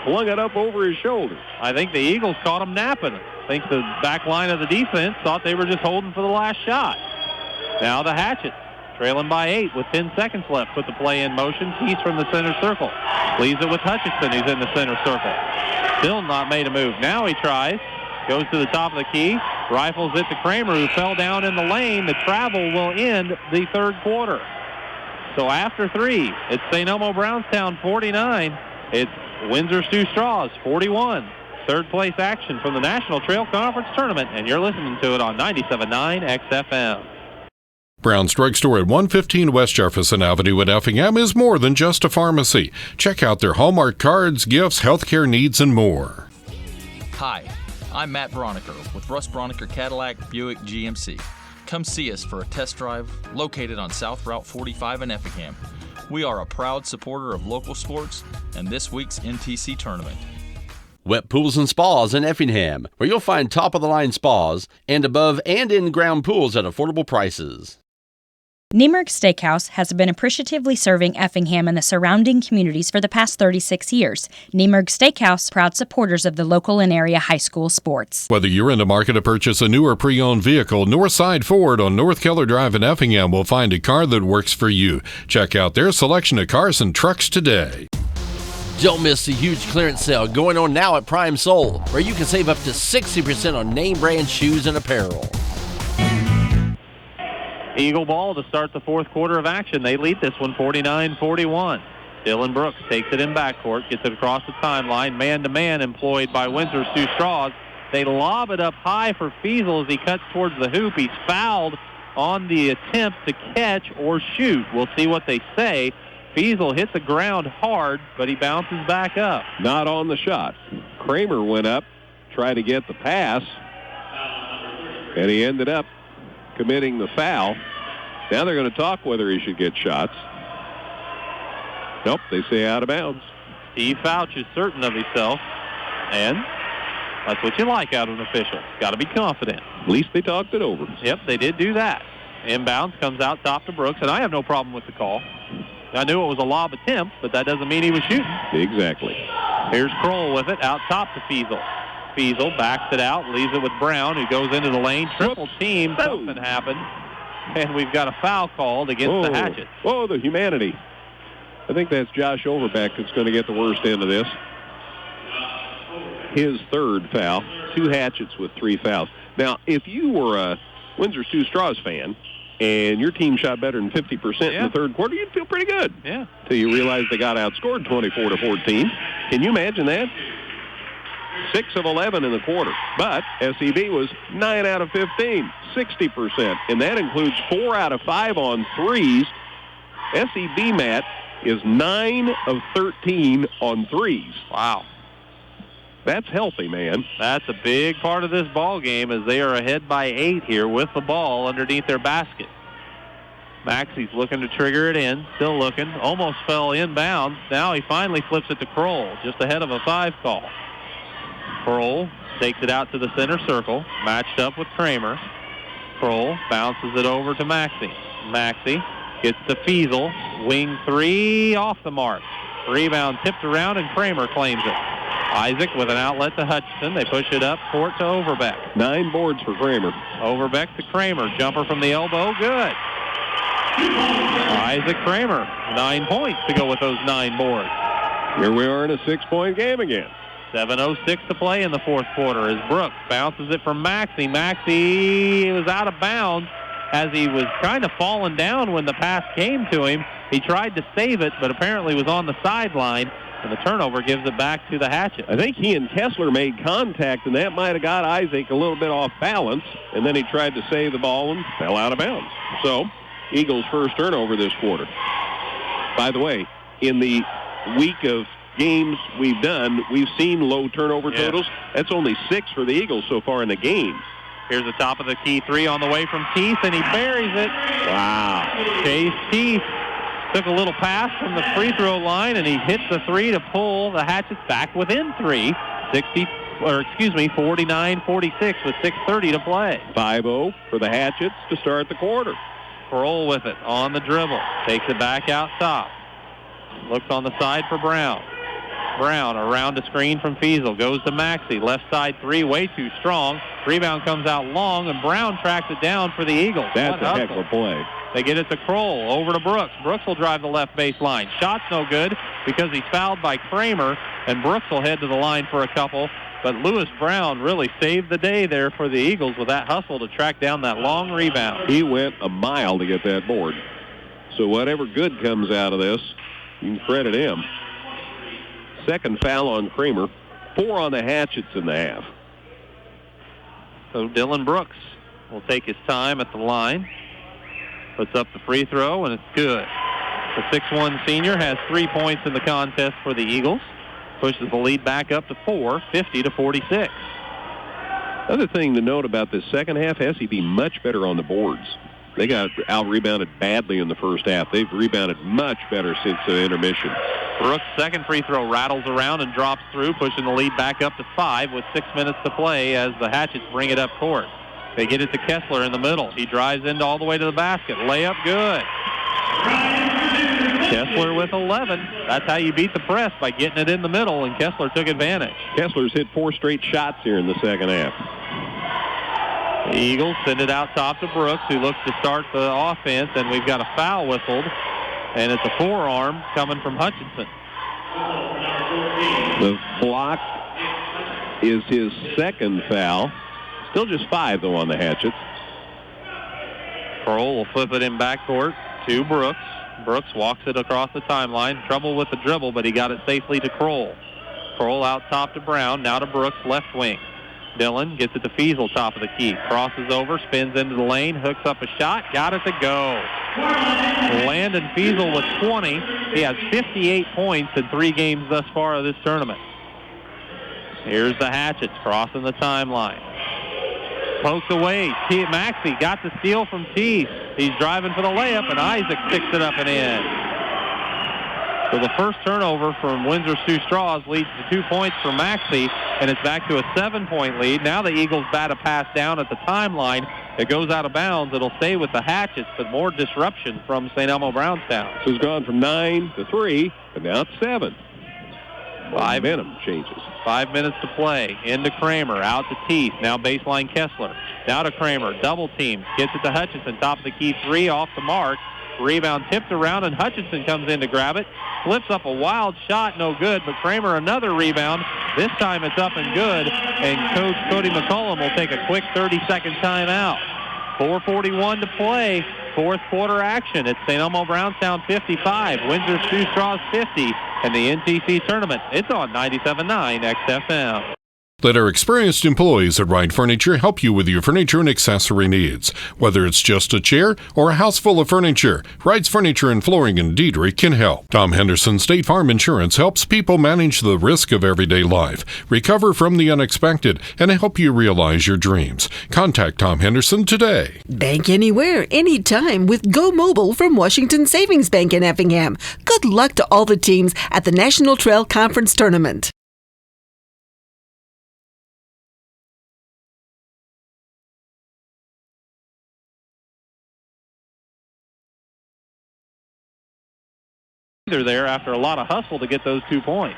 flung it up over his shoulder. I think the Eagles caught him napping. I think the back line of the defense thought they were just holding for the last shot. Now the Hatchets, trailing by 8 with 10 seconds left. Put the play in motion. He's from the center circle. Leaves it with Hutchinson, who's in the center circle. Still not made a move. Now he tries. Goes to the top of the key. Rifles it to Kramer, who fell down in the lane. The travel will end the third quarter. So after 3, it's St. Elmo Brownstown 49. It's Windsor Stew-Stras 41. Third place action from the National Trail Conference Tournament, and you're listening to it on 97.9 XFM. Brown's Drug Store at 115 West Jefferson Avenue in Effingham is more than just a pharmacy. Check out their Hallmark cards, gifts, healthcare needs, and more. Hi, I'm Matt Broniker with Russ Broniker Cadillac Buick GMC. Come see us for a test drive located on South Route 45 in Effingham. We are a proud supporter of local sports and this week's NTC Tournament. Wet Pools and Spas in Effingham, where you'll find top-of-the-line spas and above and in-ground pools at affordable prices. Niemerg Steakhouse has been appreciatively serving Effingham and the surrounding communities for the past 36 years. Niemerg Steakhouse, proud supporters of the local and area high school sports. Whether you're in the market to purchase a new or pre-owned vehicle, Northside Ford on North Keller Drive in Effingham will find a car that works for you. Check out their selection of cars and trucks today. Don't miss the huge clearance sale going on now at Prime Soul, where you can save up to 60% on name brand shoes and apparel. Eagle ball to start the fourth quarter of action. They lead this one 49-41. Dylan Brooks takes it in backcourt, gets it across the timeline, man-to-man employed by Windsor Stew-Stras. They lob it up high for Feasel as he cuts towards the hoop. He's fouled on the attempt to catch or shoot. We'll see what they say. Feasel hit the ground hard, but he bounces back up. Not on the shot. Kramer went up, tried to get the pass, and he ended up committing the foul. Now they're going to talk whether he should get shots. Nope, they say out of bounds. Steve Fouch is certain of himself, and that's what you like out of an official. Got to be confident. At least they talked it over. Yep, they did do that. Inbounds comes out top to Brooks, and I have no problem with the call. I knew it was a lob attempt, but that doesn't mean he was shooting. Exactly. Here's Kroll with it out top to Feasel. Feasel backs it out, leaves it with Brown, who goes into the lane. Triple team, something happened. And we've got a foul called against the Hatchets. Oh, the humanity. I think that's Josh Overbeck that's going to get the worst end of this. His third foul. 2 Hatchets with 3 fouls. Now, if you were a Windsor Stew-Stras fan and your team shot better than 50% in the third quarter, you'd feel pretty good. Yeah. Until you realize they got outscored 24-14. Can you imagine that? 6 of 11 in the quarter. But SEB was 9 out of 15, 60%. And that includes 4 out of 5 on threes. SEB, Matt, is 9 of 13 on threes. Wow. That's healthy, man. That's a big part of this ball game as they are ahead by 8 here with the ball underneath their basket. Maxey's looking to trigger it in, still looking, almost fell inbounds. Now he finally flips it to Kroll, just ahead of a 5 call. Kroll takes it out to the center circle, matched up with Kramer. Kroll bounces it over to Maxey. Maxey gets to Feasel, wing 3 off the mark. Rebound tipped around and Kramer claims it. Isaac with an outlet to Hutchinson. They push it up court to Overbeck. 9 boards for Kramer. Overbeck to Kramer. Jumper from the elbow. Good. Isaac Kramer. 9 points to go with those 9 boards. Here we are in a 6-point game again. 7:06 to play in the fourth quarter as Brooks bounces it from Maxey. Maxey was out of bounds as he was kind of falling down when the pass came to him. He tried to save it, but apparently was on the sideline. And the turnover gives it back to the Hatchet. I think he and Kessler made contact, and that might have got Isaac a little bit off balance. And then he tried to save the ball and fell out of bounds. So, Eagles' first turnover this quarter. By the way, in the week of games we've done, we've seen low turnover totals. That's only 6 for the Eagles so far in the game. Here's the top of the key 3 on the way from Teeth, and he buries it. Wow. Chase Teeth took a little pass from the free throw line, and he hits the 3 to pull the Hatchets back within 3. 49-46 with 6:30 to play. 5-0 for the Hatchets to start the quarter. Kroll with it on the dribble. Takes it back out top. Looks on the side for Brown. Brown around a screen from Feasel. Goes to Maxey. Left side 3, way too strong. Rebound comes out long, and Brown tracks it down for the Eagles. That's a heck of a play. They get it to Kroll, over to Brooks. Brooks will drive the left baseline. Shot's no good because he's fouled by Kramer, and Brooks will head to the line for a couple. But Lewis Brown really saved the day there for the Eagles with that hustle to track down that long rebound. He went a mile to get that board. So whatever good comes out of this, you can credit him. Second foul on Kramer. 4 on the Hatchets in the half. So Dylan Brooks will take his time at the line. Puts up the free throw, and it's good. The 6'1 senior has 3 points in the contest for the Eagles. Pushes the lead back up to 4, 50-46. Other thing to note about this second half, SEB much better on the boards. They got out-rebounded badly in the first half. They've rebounded much better since the intermission. Brooks' second free throw rattles around and drops through, pushing the lead back up to 5 with 6 minutes to play as the Hatchets bring it up court. They get it to Kessler in the middle. He drives into all the way to the basket. Layup good. Kessler with 11. That's how you beat the press, by getting it in the middle, and Kessler took advantage. Kessler's hit 4 straight shots here in the second half. The Eagles send it out top to Brooks, who looks to start the offense, and we've got a foul whistled, and it's a forearm coming from Hutchinson. The block is his second foul. Still just 5, though, on the Hatchets. Kroll will flip it in backcourt to Brooks. Brooks walks it across the timeline. Trouble with the dribble, but he got it safely to Kroll. Kroll out top to Brown, now to Brooks, left wing. Dillon gets it to Feasel, top of the key. Crosses over, spins into the lane, hooks up a shot, got it to go. Landon Feasel with 20. He has 58 points in 3 games thus far of this tournament. Here's the Hatchets crossing the timeline. Poked away. Maxey got the steal from Teese. He's driving for the layup, and Isaac sticks it up and in. So the first turnover from Windsor Stew-Stras leads to 2 points for Maxey, and it's back to a 7-point lead. Now the Eagles bat a pass down at the timeline. It goes out of bounds. It'll stay with the Hatchets, but more disruption from St. Elmo Brownstown. So it's gone from 9 to 3, but now it's 7. Momentum changes. 5 minutes to play. Into Kramer. Out to Teese. Now baseline Kessler. Now to Kramer. Double team. Gets it to Hutchinson. Top of the key 3 off the mark. Rebound tipped around, and Hutchinson comes in to grab it. Flips up a wild shot. No good. But Kramer another rebound. This time it's up and good. And Coach Cody McCollum will take a quick 30-second timeout. 4:41 to play. Fourth quarter action. It's St. Elmo Brownstown 55. Windsor Stew-Stras 50. And the NTC Tournament. It's on 97.9 XFM. Let our experienced employees at Wright Furniture help you with your furniture and accessory needs. Whether it's just a chair or a house full of furniture, Wright's Furniture and Flooring in Diedrich can help. Tom Henderson State Farm Insurance helps people manage the risk of everyday life, recover from the unexpected, and help you realize your dreams. Contact Tom Henderson today. Bank anywhere, anytime with Go Mobile from Washington Savings Bank in Effingham. Good luck to all the teams at the National Trail Conference Tournament. They're there after a lot of hustle to get those 2 points.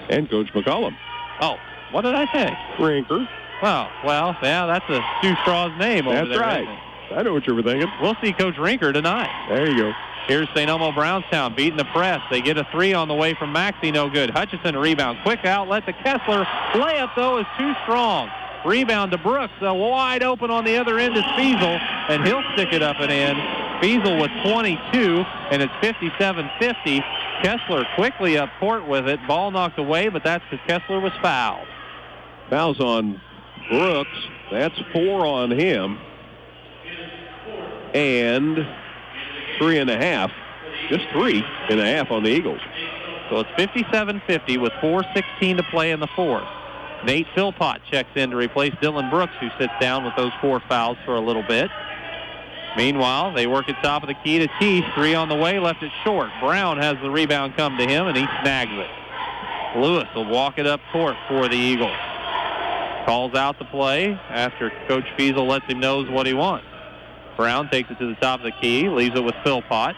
And Coach McCollum. Oh, what did I say? Rinker. Oh, well, yeah, that's a Stew-Stras name over there. That's right. I know what you were thinking. We'll see Coach Rinker tonight. There you go. Here's St. Elmo Brownstown beating the press. They get a 3 on the way from Maxey, no good. Hutchinson rebound. Quick outlet to Kessler. Layup, though, is too strong. Rebound to Brooks. Wide open on the other end is Feasel, and he'll stick it up and in. Feasel with 22, and it's 57-50. Kessler quickly up court with it. Ball knocked away, but that's because Kessler was fouled. Fouls on Brooks. That's 4 on him. And 3.5. Just 3.5 on the Eagles. So it's 57-50 with 4:16 to play in the fourth. Nate Philpott checks in to replace Dylan Brooks, who sits down with those 4 fouls for a little bit. Meanwhile, they work at top of the key to Teese. 3 on the way, left it short. Brown has the rebound come to him, and he snags it. Lewis will walk it up court for the Eagles. Calls out the play after Coach Feasel lets him know what he wants. Brown takes it to the top of the key, leaves it with Philpott.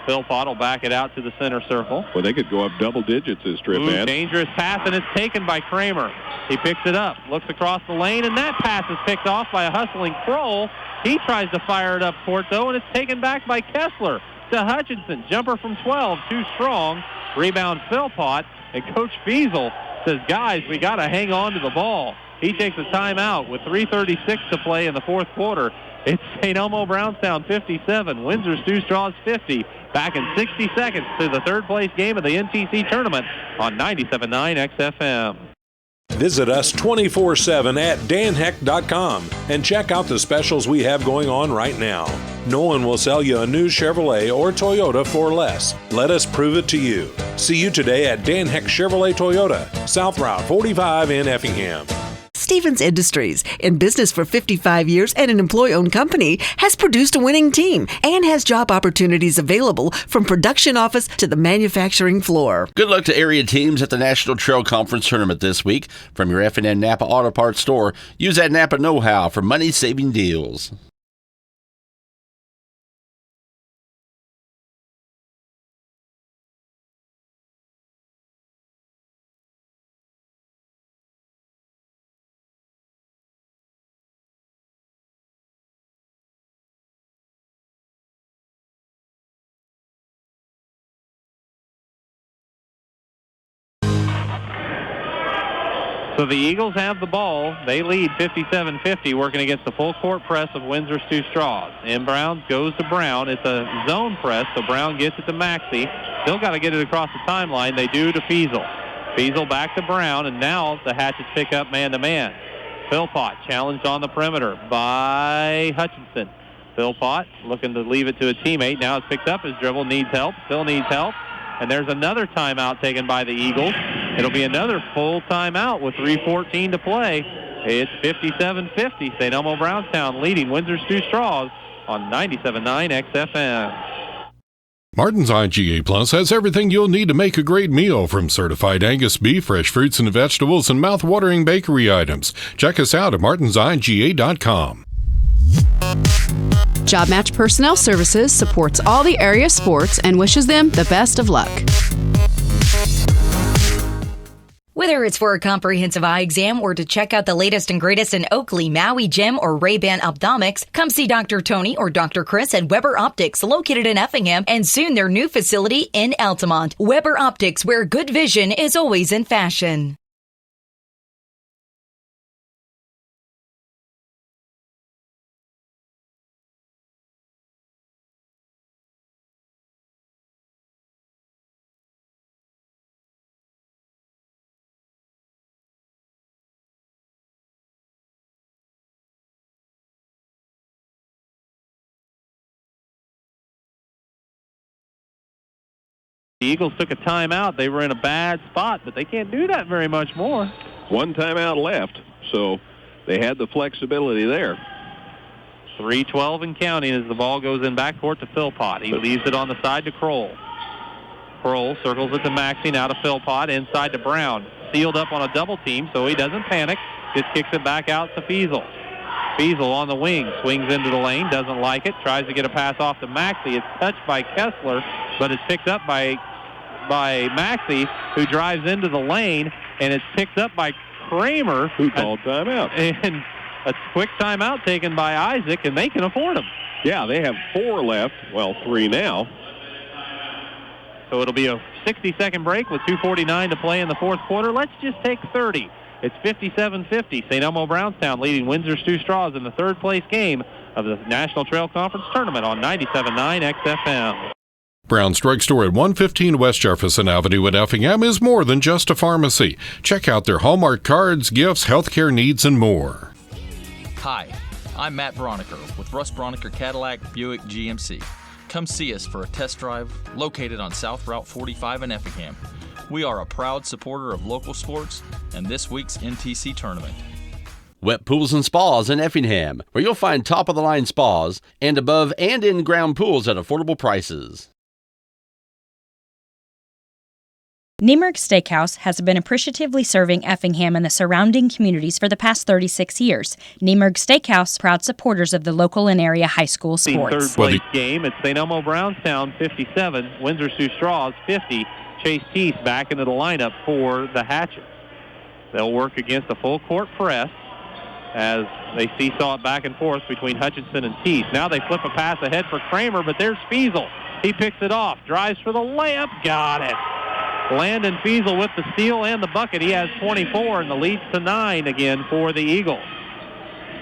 Philpott will back it out to the center circle. Well, they could go up double digits this trip, man. Dangerous pass, and it's taken by Kramer. He picks it up, looks across the lane, and that pass is picked off by a hustling Kroll. He tries to fire it up court, though, and it's taken back by Kessler to Hutchinson. Jumper from 12, too strong. Rebound Philpott, and Coach Feasel says, guys, we got to hang on to the ball. He takes a timeout with 3:36 to play in the fourth quarter. It's St. Elmo Brownstown 57, Windsor Stew-Stras 50. Back in 60 seconds to the third-place game of the NTC Tournament on 97.9 XFM. Visit us 24/7 at danheck.com and check out the specials we have going on right now. No one will sell you a new Chevrolet or Toyota for less. Let us prove it to you. See you today at Dan Heck Chevrolet Toyota, South Route 45 in Effingham. Stevens Industries, in business for 55 years and an employee-owned company, has produced a winning team and has job opportunities available from production office to the manufacturing floor. Good luck to area teams at the National Trail Conference Tournament this week. From your F&N Napa Auto Parts store, use that Napa know-how for money-saving deals. So the Eagles have the ball. They lead 57-50, working against the full court press of Windsor Stew-Stras. Inbounds goes to Brown. It's a zone press, so Brown gets it to Maxey. Still got to get it across the timeline. They do to Fiesel. Fiesel back to Brown, and now the Hatchets pick up man-to-man. Philpott challenged on the perimeter by Hutchinson. Philpott looking to leave it to a teammate. Now it's picked up. His dribble needs help. Still needs help. And there's another timeout taken by the Eagles. It'll be another full timeout with 3:14 to play. It's 57-50. St. Elmo Brownstown leading Windsor Stew-Stras on 97.9 XFM. Martin's IGA Plus has everything you'll need to make a great meal, from certified Angus beef, fresh fruits and vegetables, and mouth-watering bakery items. Check us out at martinsiga.com. Job Match Personnel Services supports all the area sports and wishes them the best of luck. Whether it's for a comprehensive eye exam or to check out the latest and greatest in Oakley, Maui Gym, or Ray-Ban Optomics, come see Dr. Tony or Dr. Chris at Weber Optics, located in Effingham, and soon their new facility in Altamont. Weber Optics, where good vision is always in fashion. The Eagles took a timeout. They were in a bad spot, but they can't do that very much more. One timeout left, so they had the flexibility there. 3:12 and counting as the ball goes in backcourt to Philpott. He leaves it on the side to Kroll. Kroll circles it to Maxey, now to Philpott, inside to Brown. Sealed up on a double team, so he doesn't panic. Just kicks it back out to Fiesel. Fiesel on the wing, swings into the lane, doesn't like it, tries to get a pass off to Maxey. It's touched by Kessler, but it's picked up by Maxey, who drives into the lane, and it's picked up by Kramer, who called timeout. And a quick timeout taken by Isaac, and they can afford them. Yeah, they have 4 left. Well, 3 now. So it'll be a 60-second break with 2:49 to play in the fourth quarter. Let's just take 30. It's 57-50. St. Elmo Brownstown leading Windsor Stew-Stras in the third-place game of the National Trail Conference Tournament on 97.9 XFM. Brown's Drugstore at 115 West Jefferson Avenue in Effingham is more than just a pharmacy. Check out their Hallmark cards, gifts, healthcare needs, and more. Hi, I'm Matt Broniker with Russ Broniker Cadillac Buick GMC. Come see us for a test drive located on South Route 45 in Effingham. We are a proud supporter of local sports and this week's NTC Tournament. Wet Pools and Spas in Effingham, where you'll find top-of-the-line spas and above and in-ground pools at affordable prices. Niemerg Steakhouse has been appreciatively serving Effingham and the surrounding communities for the past 36 years. Niemerg Steakhouse, proud supporters of the local and area high school sports. Third place game at St. Elmo Brownstown 57, Windsor Stew-Stras 50. Chase Teese back into the lineup for the Hatchets. They'll work against a full court press as they seesaw it back and forth between Hutchinson and Teese. Now they flip a pass ahead for Kramer, but there's Fiesel. He picks it off, drives for the layup, got it. Landon Fiesel with the steal and the bucket. He has 24, and the lead's to 9 again for the Eagles.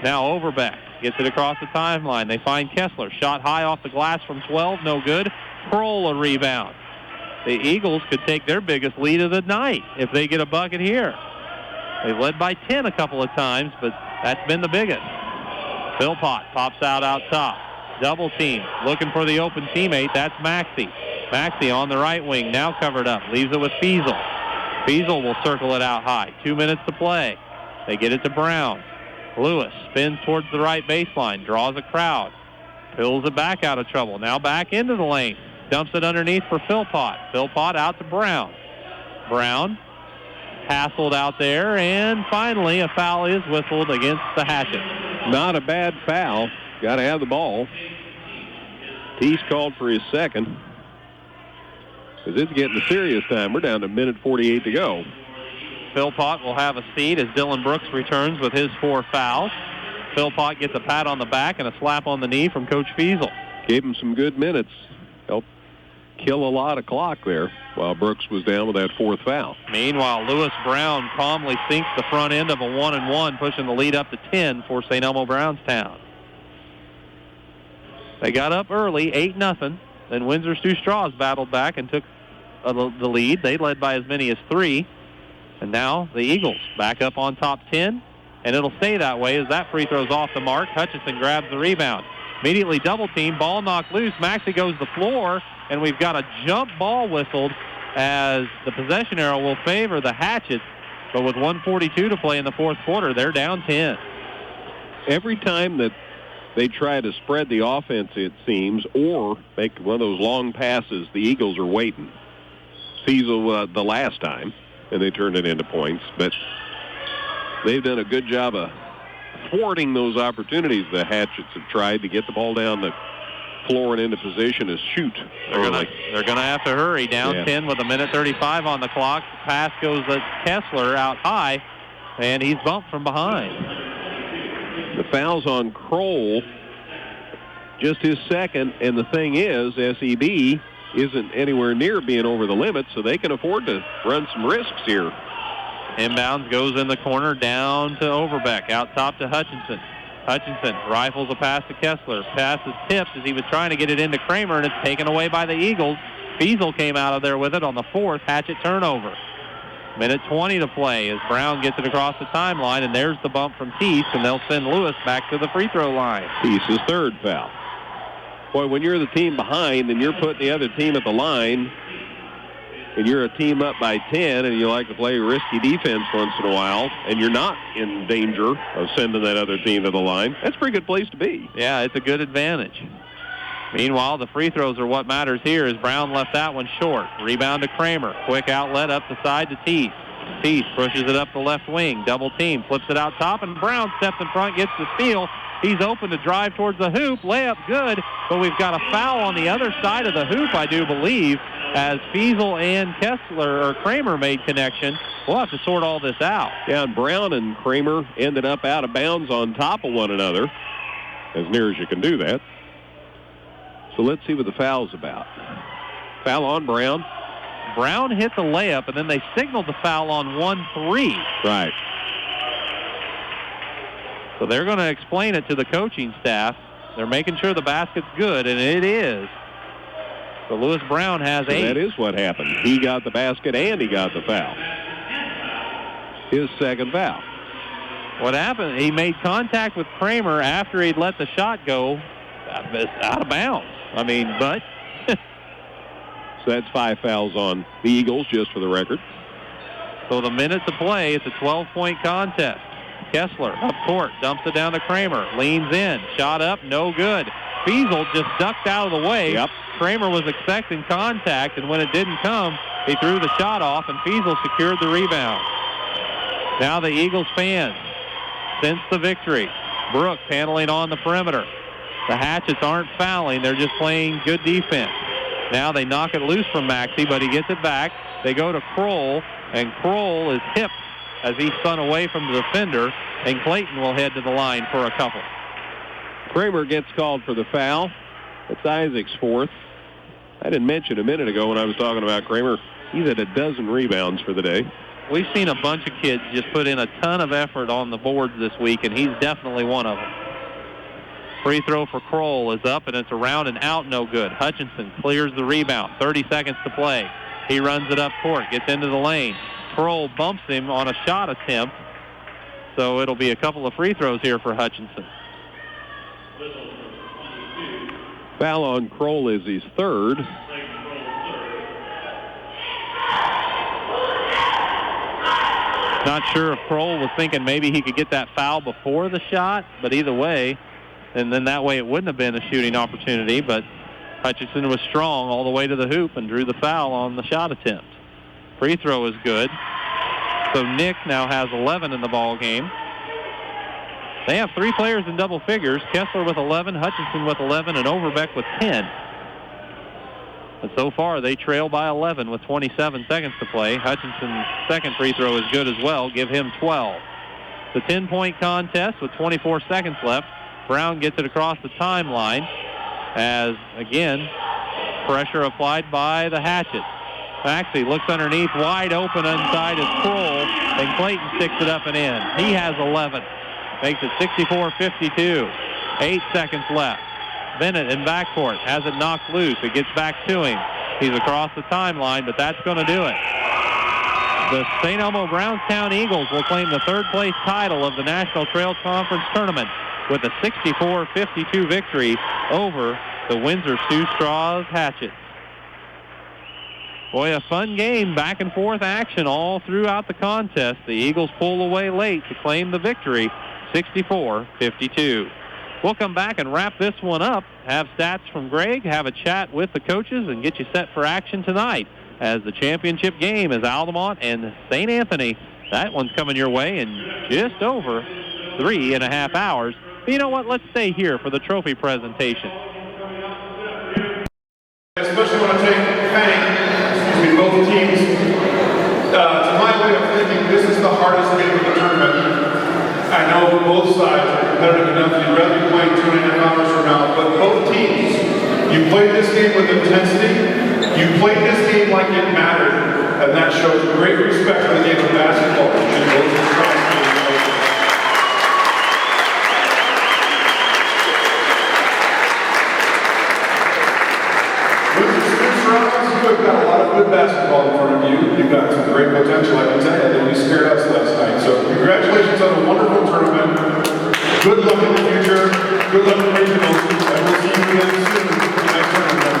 Now Overbeck gets it across the timeline. They find Kessler. Shot high off the glass from 12, no good. Kroll a rebound. The Eagles could take their biggest lead of the night if they get a bucket here. They've led by 10 a couple of times, but that's been the biggest. Philpott pops out top. Double team, looking for the open teammate. That's Maxey. Maxey on the right wing, now covered up. Leaves it with Fiesel. Fiesel will circle it out high. 2 minutes to play. They get it to Brown. Lewis spins towards the right baseline, draws a crowd, pulls it back out of trouble. Now back into the lane. Dumps it underneath for Philpott. Philpott out to Brown. Brown hassled out there, and finally a foul is whistled against the Hatchets. Not a bad foul. Got to have the ball. He's called for his second. Because it's getting serious time. We're down to 1:48 to go. Philpott will have a seat as Dylan Brooks returns with his 4 fouls. Philpott gets a pat on the back and a slap on the knee from Coach Fiesel. Gave him some good minutes. Helped kill a lot of clock there while Brooks was down with that 4th foul. Meanwhile, Lewis Brown calmly sinks the front end of a 1-and-1, pushing the lead up to 10 for St. Elmo Brownstown. They got up early, 8-0. Then Windsor Stew-Stras battled back and took the lead. They led by as many as 3. And now the Eagles back up on top 10. And it'll stay that way as that free throw's off the mark. Hutchinson grabs the rebound. Immediately double team, ball knocked loose. Maxey goes to the floor, and we've got a jump ball whistled as the possession arrow will favor the Hatchets. But with 1:42 to play in the 4th quarter, they're down 10. Every time that they try to spread the offense, it seems, or make one of those long passes, the Eagles are waiting. Fiesel the last time, and they turned it into points. But they've done a good job of thwarting those opportunities the Hatchets have tried to get the ball down the floor and into position to shoot. They're going to have to hurry. Down 10 with 1:35 on the clock. Pass goes to Kessler out high, and he's bumped from behind. The foul's on Kroll, just his second, and the thing is, SEB isn't anywhere near being over the limit, so they can afford to run some risks here. Inbounds goes in the corner down to Overbeck, out top to Hutchinson. Hutchinson rifles a pass to Kessler. Pass is tipped as he was trying to get it into Kramer, and it's taken away by the Eagles. Fiesel came out of there with it on the 4th Hatchet turnover. 1:20 to play as Brown gets it across the timeline, and there's the bump from Teese, and they'll send Lewis back to the free throw line. Teese's 3rd foul. Boy, when you're the team behind and you're putting the other team at the line, and you're a team up by 10 and you like to play risky defense once in a while, and you're not in danger of sending that other team to the line, that's a pretty good place to be. Yeah, it's a good advantage. Meanwhile, the free throws are what matters here as Brown left that one short. Rebound to Kramer. Quick outlet up the side to Teese. Teese pushes it up the left wing. Double team. Flips it out top, and Brown steps in front, gets the steal. He's open to drive towards the hoop. Layup good, but we've got a foul on the other side of the hoop, I do believe, as Fiesel and Kramer made connection. We'll have to sort all this out. Yeah, and Brown and Kramer ended up out of bounds on top of one another, as near as you can do that. So let's see what the foul's about. Foul on Brown. Brown hit the layup, and then they signaled the foul on 1-3. Right. So they're going to explain it to the coaching staff. They're making sure the basket's good, and it is. So Lewis Brown has 8. That is what happened. He got the basket and he got the foul. His 2nd foul. What happened, he made contact with Kramer after he'd let the shot go out of bounds. I mean, but... So that's 5 fouls on the Eagles, just for the record. So the minute to play, it's a 12-point contest. Kessler up court, dumps it down to Kramer, leans in, shot up, no good. Fiesel just ducked out of the way. Yep. Kramer was expecting contact, and when it didn't come, he threw the shot off, and Fiesel secured the rebound. Now the Eagles fans sense the victory. Brooks handling on the perimeter. The Hatchets aren't fouling. They're just playing good defense. Now they knock it loose from Maxey, but he gets it back. They go to Kroll, and Kroll is hipped as he's spun away from the defender, and Clayton will head to the line for a couple. Kramer gets called for the foul. It's Isaac's 4th. I didn't mention a minute ago when I was talking about Kramer, he's at a dozen rebounds for the day. We've seen a bunch of kids just put in a ton of effort on the boards this week, and he's definitely one of them. Free throw for Kroll is up, and it's around and out, no good. Hutchinson clears the rebound. 30 seconds to play. He runs it up court, gets into the lane. Kroll bumps him on a shot attempt, so it'll be a couple of free throws here for Hutchinson. Foul on Kroll is his 3rd. Not sure if Kroll was thinking maybe he could get that foul before the shot, but either way, and then that way it wouldn't have been a shooting opportunity, but Hutchinson was strong all the way to the hoop and drew the foul on the shot attempt. Free throw is good. So Nick now has 11 in the ball game. They have 3 players in double figures, Kessler with 11, Hutchinson with 11, and Overbeck with 10. But so far, they trail by 11 with 27 seconds to play. Hutchinson's second free throw is good as well. Give him 12. The 10-point contest with 24 seconds left. Brown gets it across the timeline as, again, pressure applied by the Hatchets. Maxey looks underneath, wide open inside is Kroll, and Clayton sticks it up and in. He has 11. Makes it 64-52. 8 seconds left. Bennett in backcourt has it knocked loose. It gets back to him. He's across the timeline, but that's going to do it. The St. Elmo Brownstown Eagles will claim the third-place title of the National Trail Conference Tournament with a 64-52 victory over the Windsor Stew-Stras Hatchets. Boy, a fun game, back-and-forth action all throughout the contest. The Eagles pull away late to claim the victory, 64-52. We'll come back and wrap this one up, have stats from Greg, have a chat with the coaches, and get you set for action tonight as the championship game is Altamont and St. Anthony. That one's coming your way in just over 3.5 hours. But you know what? Let's stay here for the trophy presentation. Especially want to thank both teams. To my way of thinking, this is the hardest game of the tournament. I know both sides are competitive enough. You'd rather be playing 2.5 hours from now, but both teams, you played this game with intensity. You played this game like it mattered, and that shows great respect for the game of basketball. And both sides You've got a lot of good basketball in front of you. You've got some great potential, I can tell you, that you scared us last night. So congratulations on a wonderful tournament. Good luck in the future. Good luck in the regionals. And we'll see you again soon in the next tournament.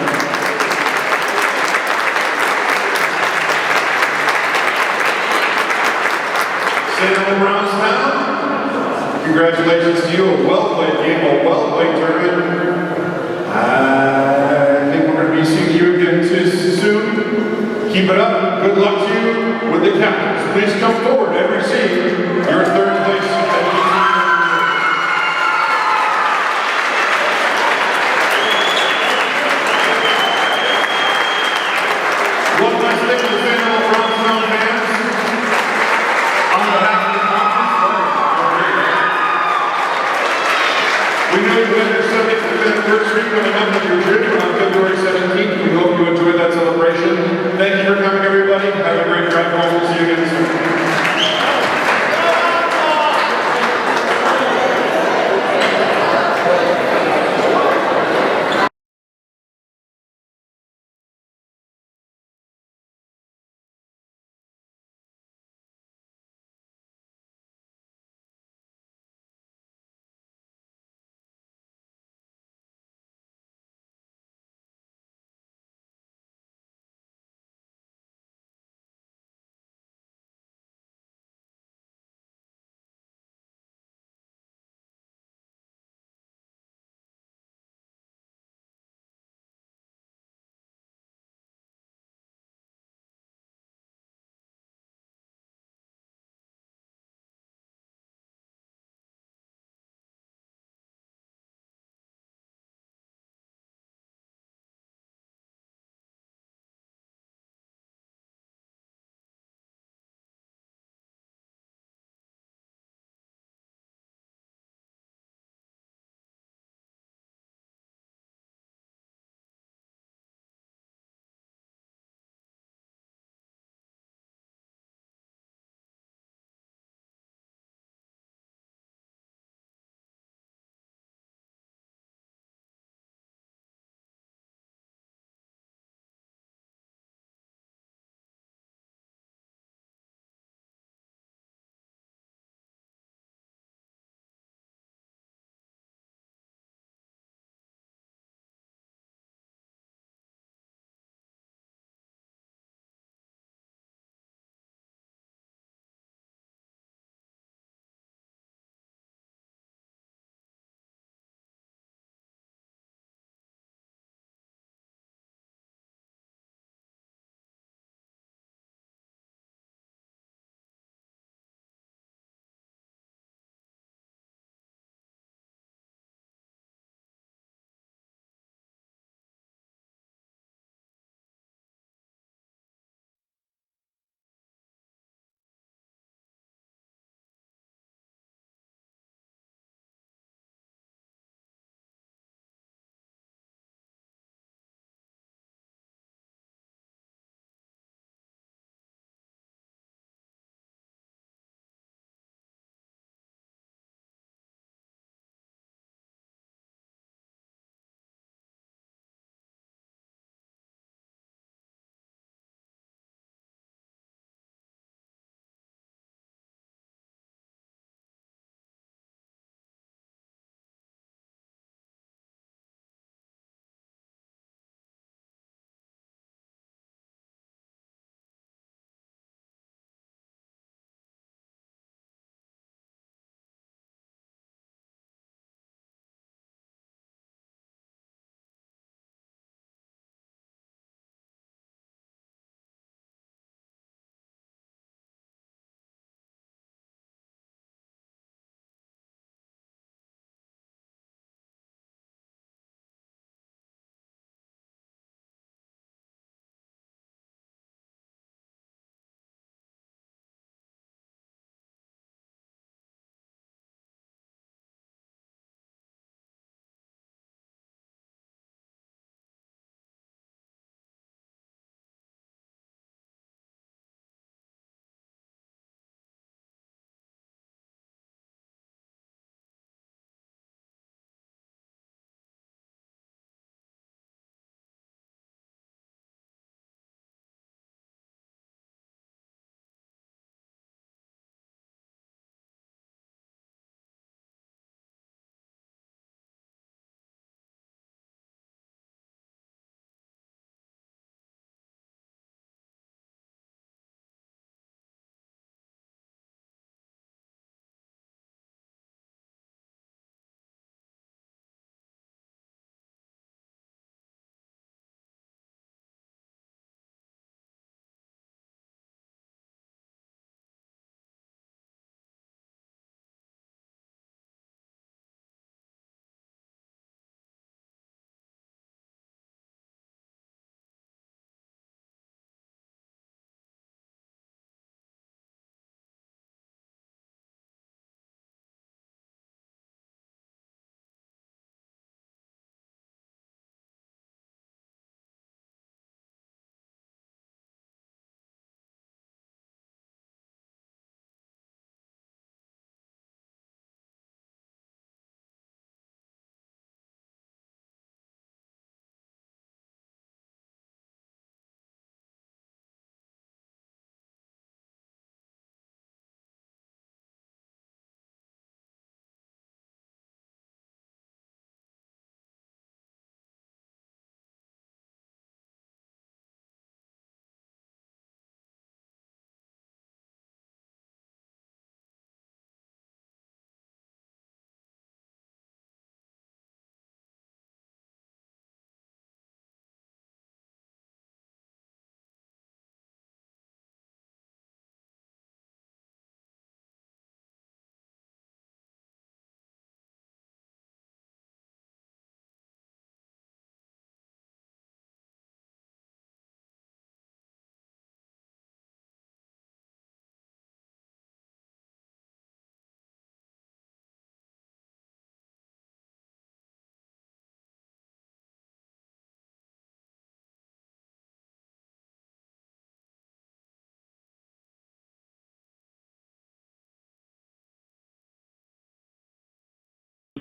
St. Elmo Brownstown, congratulations to you. A well-played game, a well-played tournament. I think we're going to be seeing you again soon. Keep it up. Good luck to you with the captains. Please come forward. Every seat. Your third place. One last thing to the St. Elmo Brownstown fans. On behalf of the conference, we know you had your 75th anniversary coming up with your trip on February 17th. We hope you enjoyed that celebration. Thank you for coming, everybody. Have a great drive home. We'll see you again soon.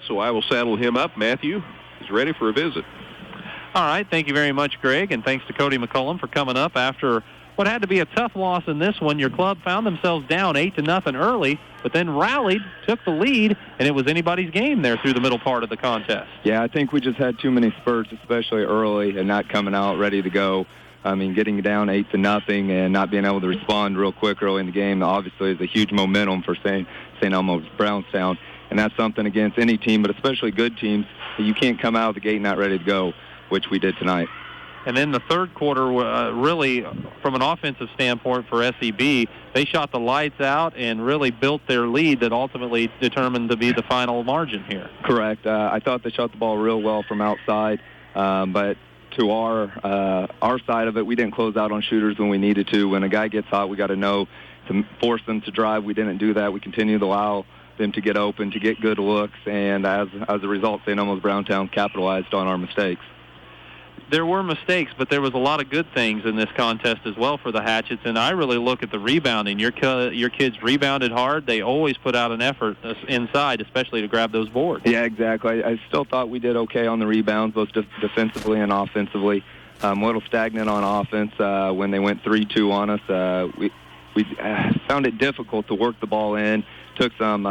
so I will saddle him up. Matthew is ready for a visit. All right, thank you very much, Greg, and thanks to Cody McCullum for coming up after what had to be a tough loss in this one. Your club found themselves down 8-0 early, but then rallied, took the lead, and it was anybody's game there through the middle part of the contest. Yeah, I think we just had too many spurts, especially early, and not coming out ready to go. I mean, getting down 8-0 and not being able to respond real quick early in the game obviously is a huge momentum for St. Elmo's Brownstown, and that's something against any team, but especially good teams, you can't come out of the gate not ready to go, which we did tonight. And then the third quarter, really, from an offensive standpoint for SEB, they shot the lights out and really built their lead that ultimately determined to be the final margin here. Correct. I thought they shot the ball real well from outside, but to our side of it, we didn't close out on shooters when we needed to. When a guy gets hot, we got to know to force them to drive. We didn't do that. We continued to allow them to get open, to get good looks, and as a result, St. Elmo's Brownstown capitalized on our mistakes. There were mistakes, but there was a lot of good things in this contest as well for the Hatchets, and I really look at the rebounding. Your kids rebounded hard. They always put out an effort inside, especially to grab those boards. Yeah, exactly. I still thought we did okay on the rebounds, both defensively and offensively. A little stagnant on offense when they went 3-2 on us. We found it difficult to work the ball in, took some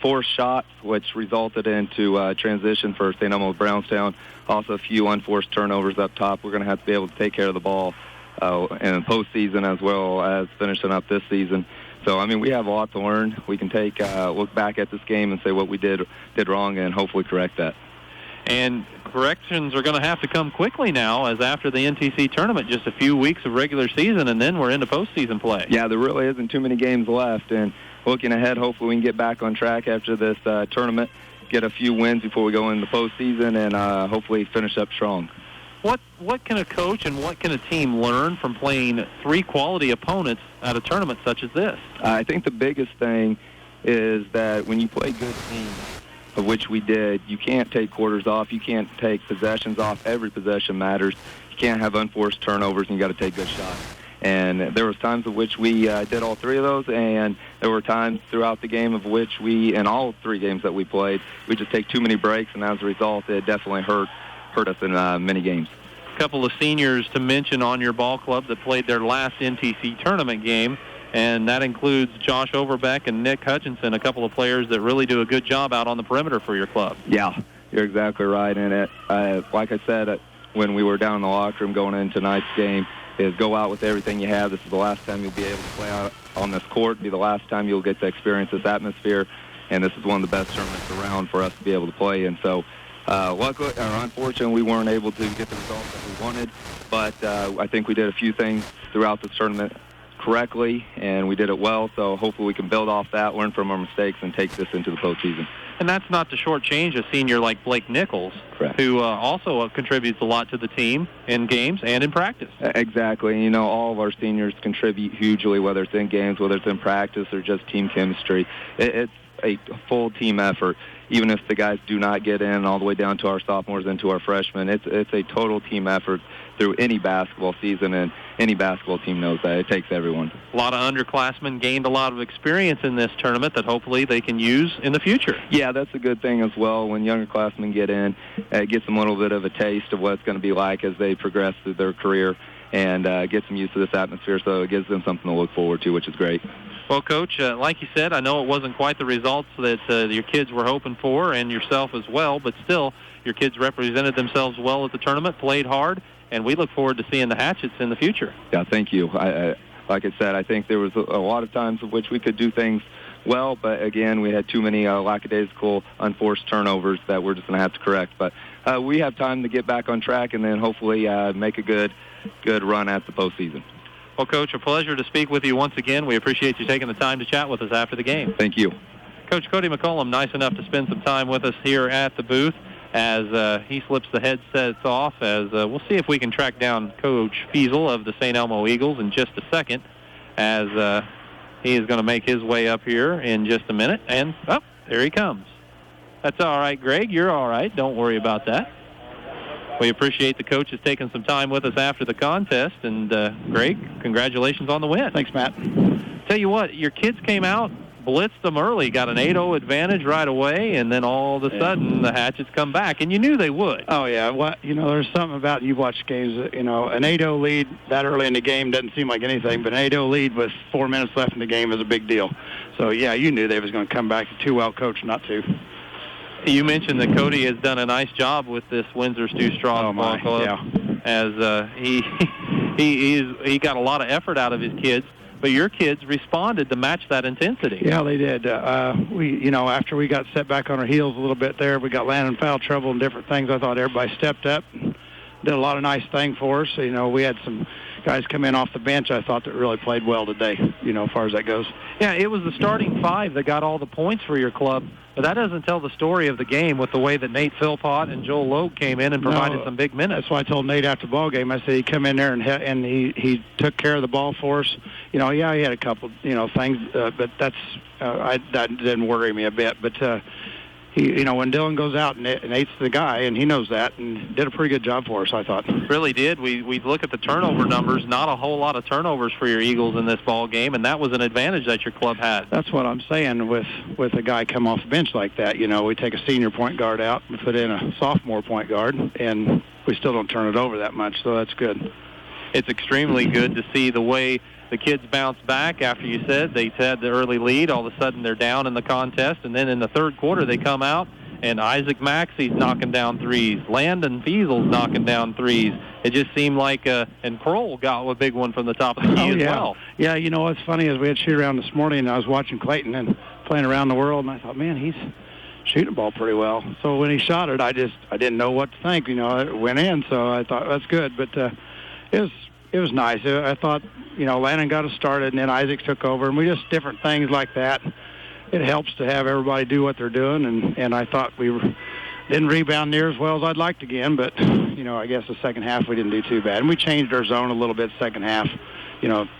forced shots, which resulted into transition for St. Elmo's Brownstown. Also a few unforced turnovers up top. We're going to have to be able to take care of the ball in the postseason as well as finishing up this season. So, I mean, we have a lot to learn. We can take look back at this game and say what we did wrong and hopefully correct that. And corrections are going to have to come quickly now, as after the NTC tournament, just a few weeks of regular season, and then we're into postseason play. Yeah, there really isn't too many games left, and looking ahead, hopefully we can get back on track after this tournament, get a few wins before we go into the postseason, and hopefully finish up strong. What can a coach and what can a team learn from playing three quality opponents at a tournament such as this? I think the biggest thing is that when you play good teams, of which we did, you can't take quarters off. You can't take possessions off. Every possession matters. You can't have unforced turnovers, and you got to take good shots. And there was times of which we did all three of those, and there were times throughout the game of which we, in all three games that we played, we just take too many breaks, and as a result, it definitely hurt us in many games. A couple of seniors to mention on your ball club that played their last NTC tournament game, and that includes Josh Overbeck and Nick Hutchinson, a couple of players that really do a good job out on the perimeter for your club. Yeah, you're exactly right. And like I said, when we were down in the locker room going into tonight's game, is go out with everything you have. This is the last time you'll be able to play out on this court. It'll be the last time you'll get to experience this atmosphere, and this is one of the best tournaments around for us to be able to play. And so, luckily or unfortunately, we weren't able to get the results that we wanted, but I think we did a few things throughout this tournament correctly, and we did it well, so hopefully we can build off that, learn from our mistakes, and take this into the postseason. And that's not to shortchange a senior like Blake Nichols, correct, who also contributes a lot to the team in games and in practice. Exactly. You know, all of our seniors contribute hugely, whether it's in games, whether it's in practice, or just team chemistry. It's a full team effort, even if the guys do not get in all the way down to our sophomores and to our freshmen. It's a total team effort through any basketball season, and any basketball team knows that. It takes everyone. A lot of underclassmen gained a lot of experience in this tournament that hopefully they can use in the future. Yeah, that's a good thing as well. When younger classmen get in, it gets them a little bit of a taste of what it's going to be like as they progress through their career, and gets them used to this atmosphere, so it gives them something to look forward to, which is great. Well, Coach, like you said, I know it wasn't quite the results that your kids were hoping for, and yourself as well, but still, your kids represented themselves well at the tournament, played hard, and we look forward to seeing the Hatchets in the future. Yeah, thank you. Like I said, I think there was a lot of times of which we could do things well, but again, we had too many lackadaisical, unforced turnovers that we're just going to have to correct. But we have time to get back on track and then hopefully make a good run at the postseason. Well, Coach, a pleasure to speak with you once again. We appreciate you taking the time to chat with us after the game. Thank you. Coach Cody McCullum, nice enough to spend some time with us here at the booth as he slips the headsets off. As we'll see if we can track down Coach Fiesel of the St. Elmo Eagles in just a second, as he is going to make his way up here in just a minute. And, there he comes. That's all right, Greg. You're all right. Don't worry about that. We appreciate the coaches taking some time with us after the contest. And, Greg, congratulations on the win. Thanks, Matt. Tell you what, your kids came out. blitzed them early, got an 8-0 advantage right away, and then all of a sudden the Hatchets come back, and you knew they would. Oh, yeah. Well, there's something about you watch games, an 8-0 lead that early in the game doesn't seem like anything, but an 8-0 lead with 4 minutes left in the game is a big deal. So, yeah, you knew they was going to come back. Too well coached not to. You mentioned that Cody has done a nice job with this Windsor Stew-Stras ball club. Yeah. As he got a lot of effort out of his kids. But your kids responded to match that intensity. Yeah, they did. After we got set back on our heels a little bit there, we got land and foul trouble and different things. I thought everybody stepped up and did a lot of nice things for us. We had some guys come in off the bench, I thought, that really played well today, as far as that goes. Yeah, it was the starting five that got all the points for your club. But that doesn't tell the story of the game with the way that Nate Philpott and Joel Logue came in and provided some big minutes. That's why I told Nate after the ball game, I said he come in there and he took care of the ball for us. He had a couple, things, but that didn't worry me a bit. But when Dylan goes out and Nate's the guy, and he knows that, and did a pretty good job for us, I thought. Really did. We look at the turnover numbers, not a whole lot of turnovers for your Eagles in this ball game, and that was an advantage that your club had. That's what I'm saying with a guy come off the bench like that. We take a senior point guard out and put in a sophomore point guard, and we still don't turn it over that much, so that's good. It's extremely good to see the way the kids bounce back after you said they had the early lead. All of a sudden they're down in the contest, and then in the third quarter they come out, and Isaac Maxey's knocking down threes. Landon Fiesel's knocking down threes. It just seemed like, and Kroll got a big one from the top of the key as well. Yeah, what's funny is we had shoot around this morning, and I was watching Clayton and playing around the world, and I thought, man, he's shooting the ball pretty well. So when he shot it, I didn't know what to think. It went in, so I thought that's good. But it was nice. I thought, Landon got us started, and then Isaac took over, and we just different things like that. It helps to have everybody do what they're doing, and I thought we didn't rebound near as well as I'd liked again, but, I guess the second half we didn't do too bad. And we changed our zone a little bit second half,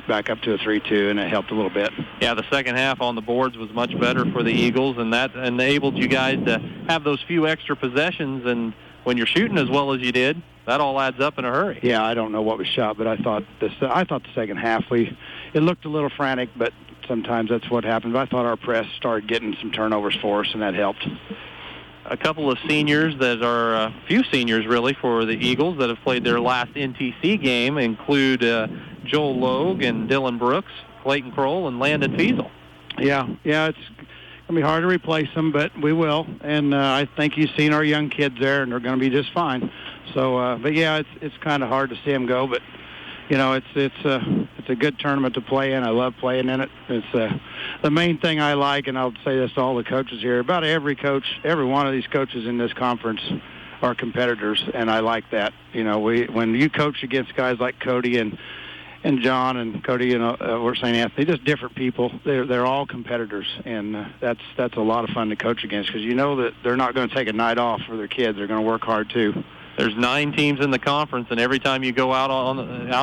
back up to a 3-2, and it helped a little bit. Yeah, the second half on the boards was much better for the Eagles, and that enabled you guys to have those few extra possessions, and when you're shooting as well as you did, that all adds up in a hurry. Yeah, I don't know what we shot, but I thought the second half it looked a little frantic, but sometimes that's what happens. But I thought our press started getting some turnovers for us, and that helped. A couple of seniors that are a few seniors really for the Eagles that have played their last NTC game include Joel Logue and Dylan Brooks, Clayton Kroll, and Landon Fiesel. Yeah, it's going to be hard to replace them, but we will. And I think you've seen our young kids there, and they're going to be just fine. So, but yeah, it's kind of hard to see them go, but it's a good tournament to play in. I love playing in it. It's the main thing I like, and I'll say this to all the coaches here. About every one of these coaches in this conference are competitors, and I like that. When you coach against guys like Cody and John and Cody and or St. Anthony, just different people. They're all competitors, and that's a lot of fun to coach against because that they're not going to take a night off for their kids. They're going to work hard too. There's 9 teams in the conference, and every time you go out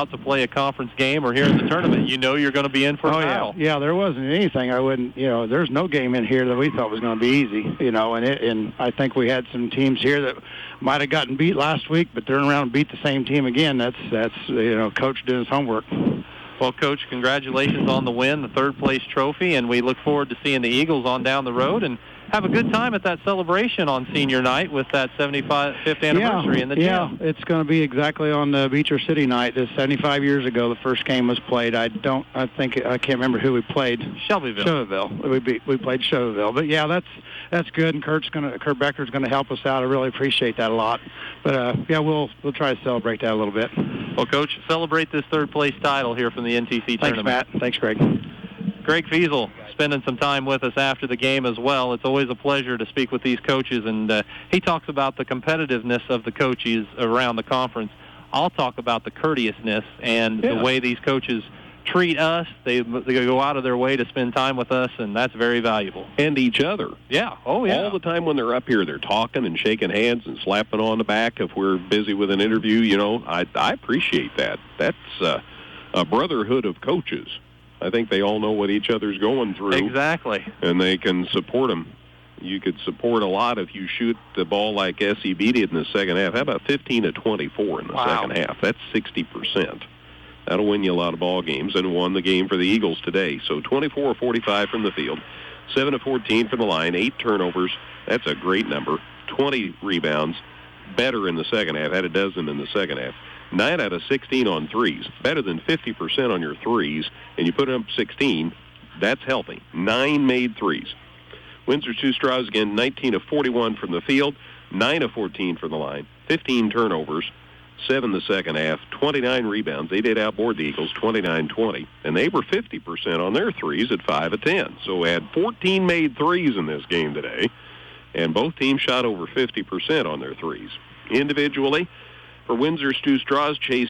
to play a conference game or here in the tournament, you're going to be in for a battle. Yeah, there wasn't anything I wouldn't. There's no game in here that we thought was going to be easy. And I think we had some teams here that might have gotten beat last week, but turn around and beat the same team again. That's Coach doing his homework. Well, Coach, congratulations on the win, the third-place trophy, and we look forward to seeing the Eagles on down the road and have a good time at that celebration on senior night with that 75th anniversary in the gym. Yeah, it's going to be exactly on the Beecher City night. 75 years ago, the first game was played. I can't remember who we played. Shelbyville. We played Shelbyville. But yeah, that's good. And Kurt Becker's going to help us out. I really appreciate that a lot. But we'll try to celebrate that a little bit. Well, Coach, celebrate this third place title here from the NTC Tournament. Thanks, Matt. Thanks, Greg. Greg Fiesel spending some time with us after the game as well. It's always a pleasure to speak with these coaches, and he talks about the competitiveness of the coaches around the conference. I'll talk about the courteousness and the way these coaches treat us. They go out of their way to spend time with us, and that's very valuable. And each other. Yeah. Oh, yeah. All the time when they're up here, they're talking and shaking hands and slapping on the back if we're busy with an interview. I appreciate that. That's a brotherhood of coaches. I think they all know what each other's going through. Exactly. And they can support them. You could support a lot if you shoot the ball like SEB did in the second half. How about 15 of 24 in the second half? That's 60%. That'll win you a lot of ball games, and won the game for the Eagles today. So 24-45 from the field. 7 of 14 from the line, 8 turnovers. That's a great number. 20 rebounds. Better in the second half. Had a dozen in the second half. 9 out of 16 on threes. Better than 50% on your threes. And you put up 16. That's healthy. 9 made threes. Windsor Stew-Stras, again, 19 of 41 from the field. 9 of 14 from the line. 15 turnovers. 7 the second half, 29 rebounds. They did outboard the Eagles 29-20, and they were 50% on their threes at 5 of 10. So we had 14 made threes in this game today, and both teams shot over 50% on their threes. Individually, for Windsor Stew-Stras, Chase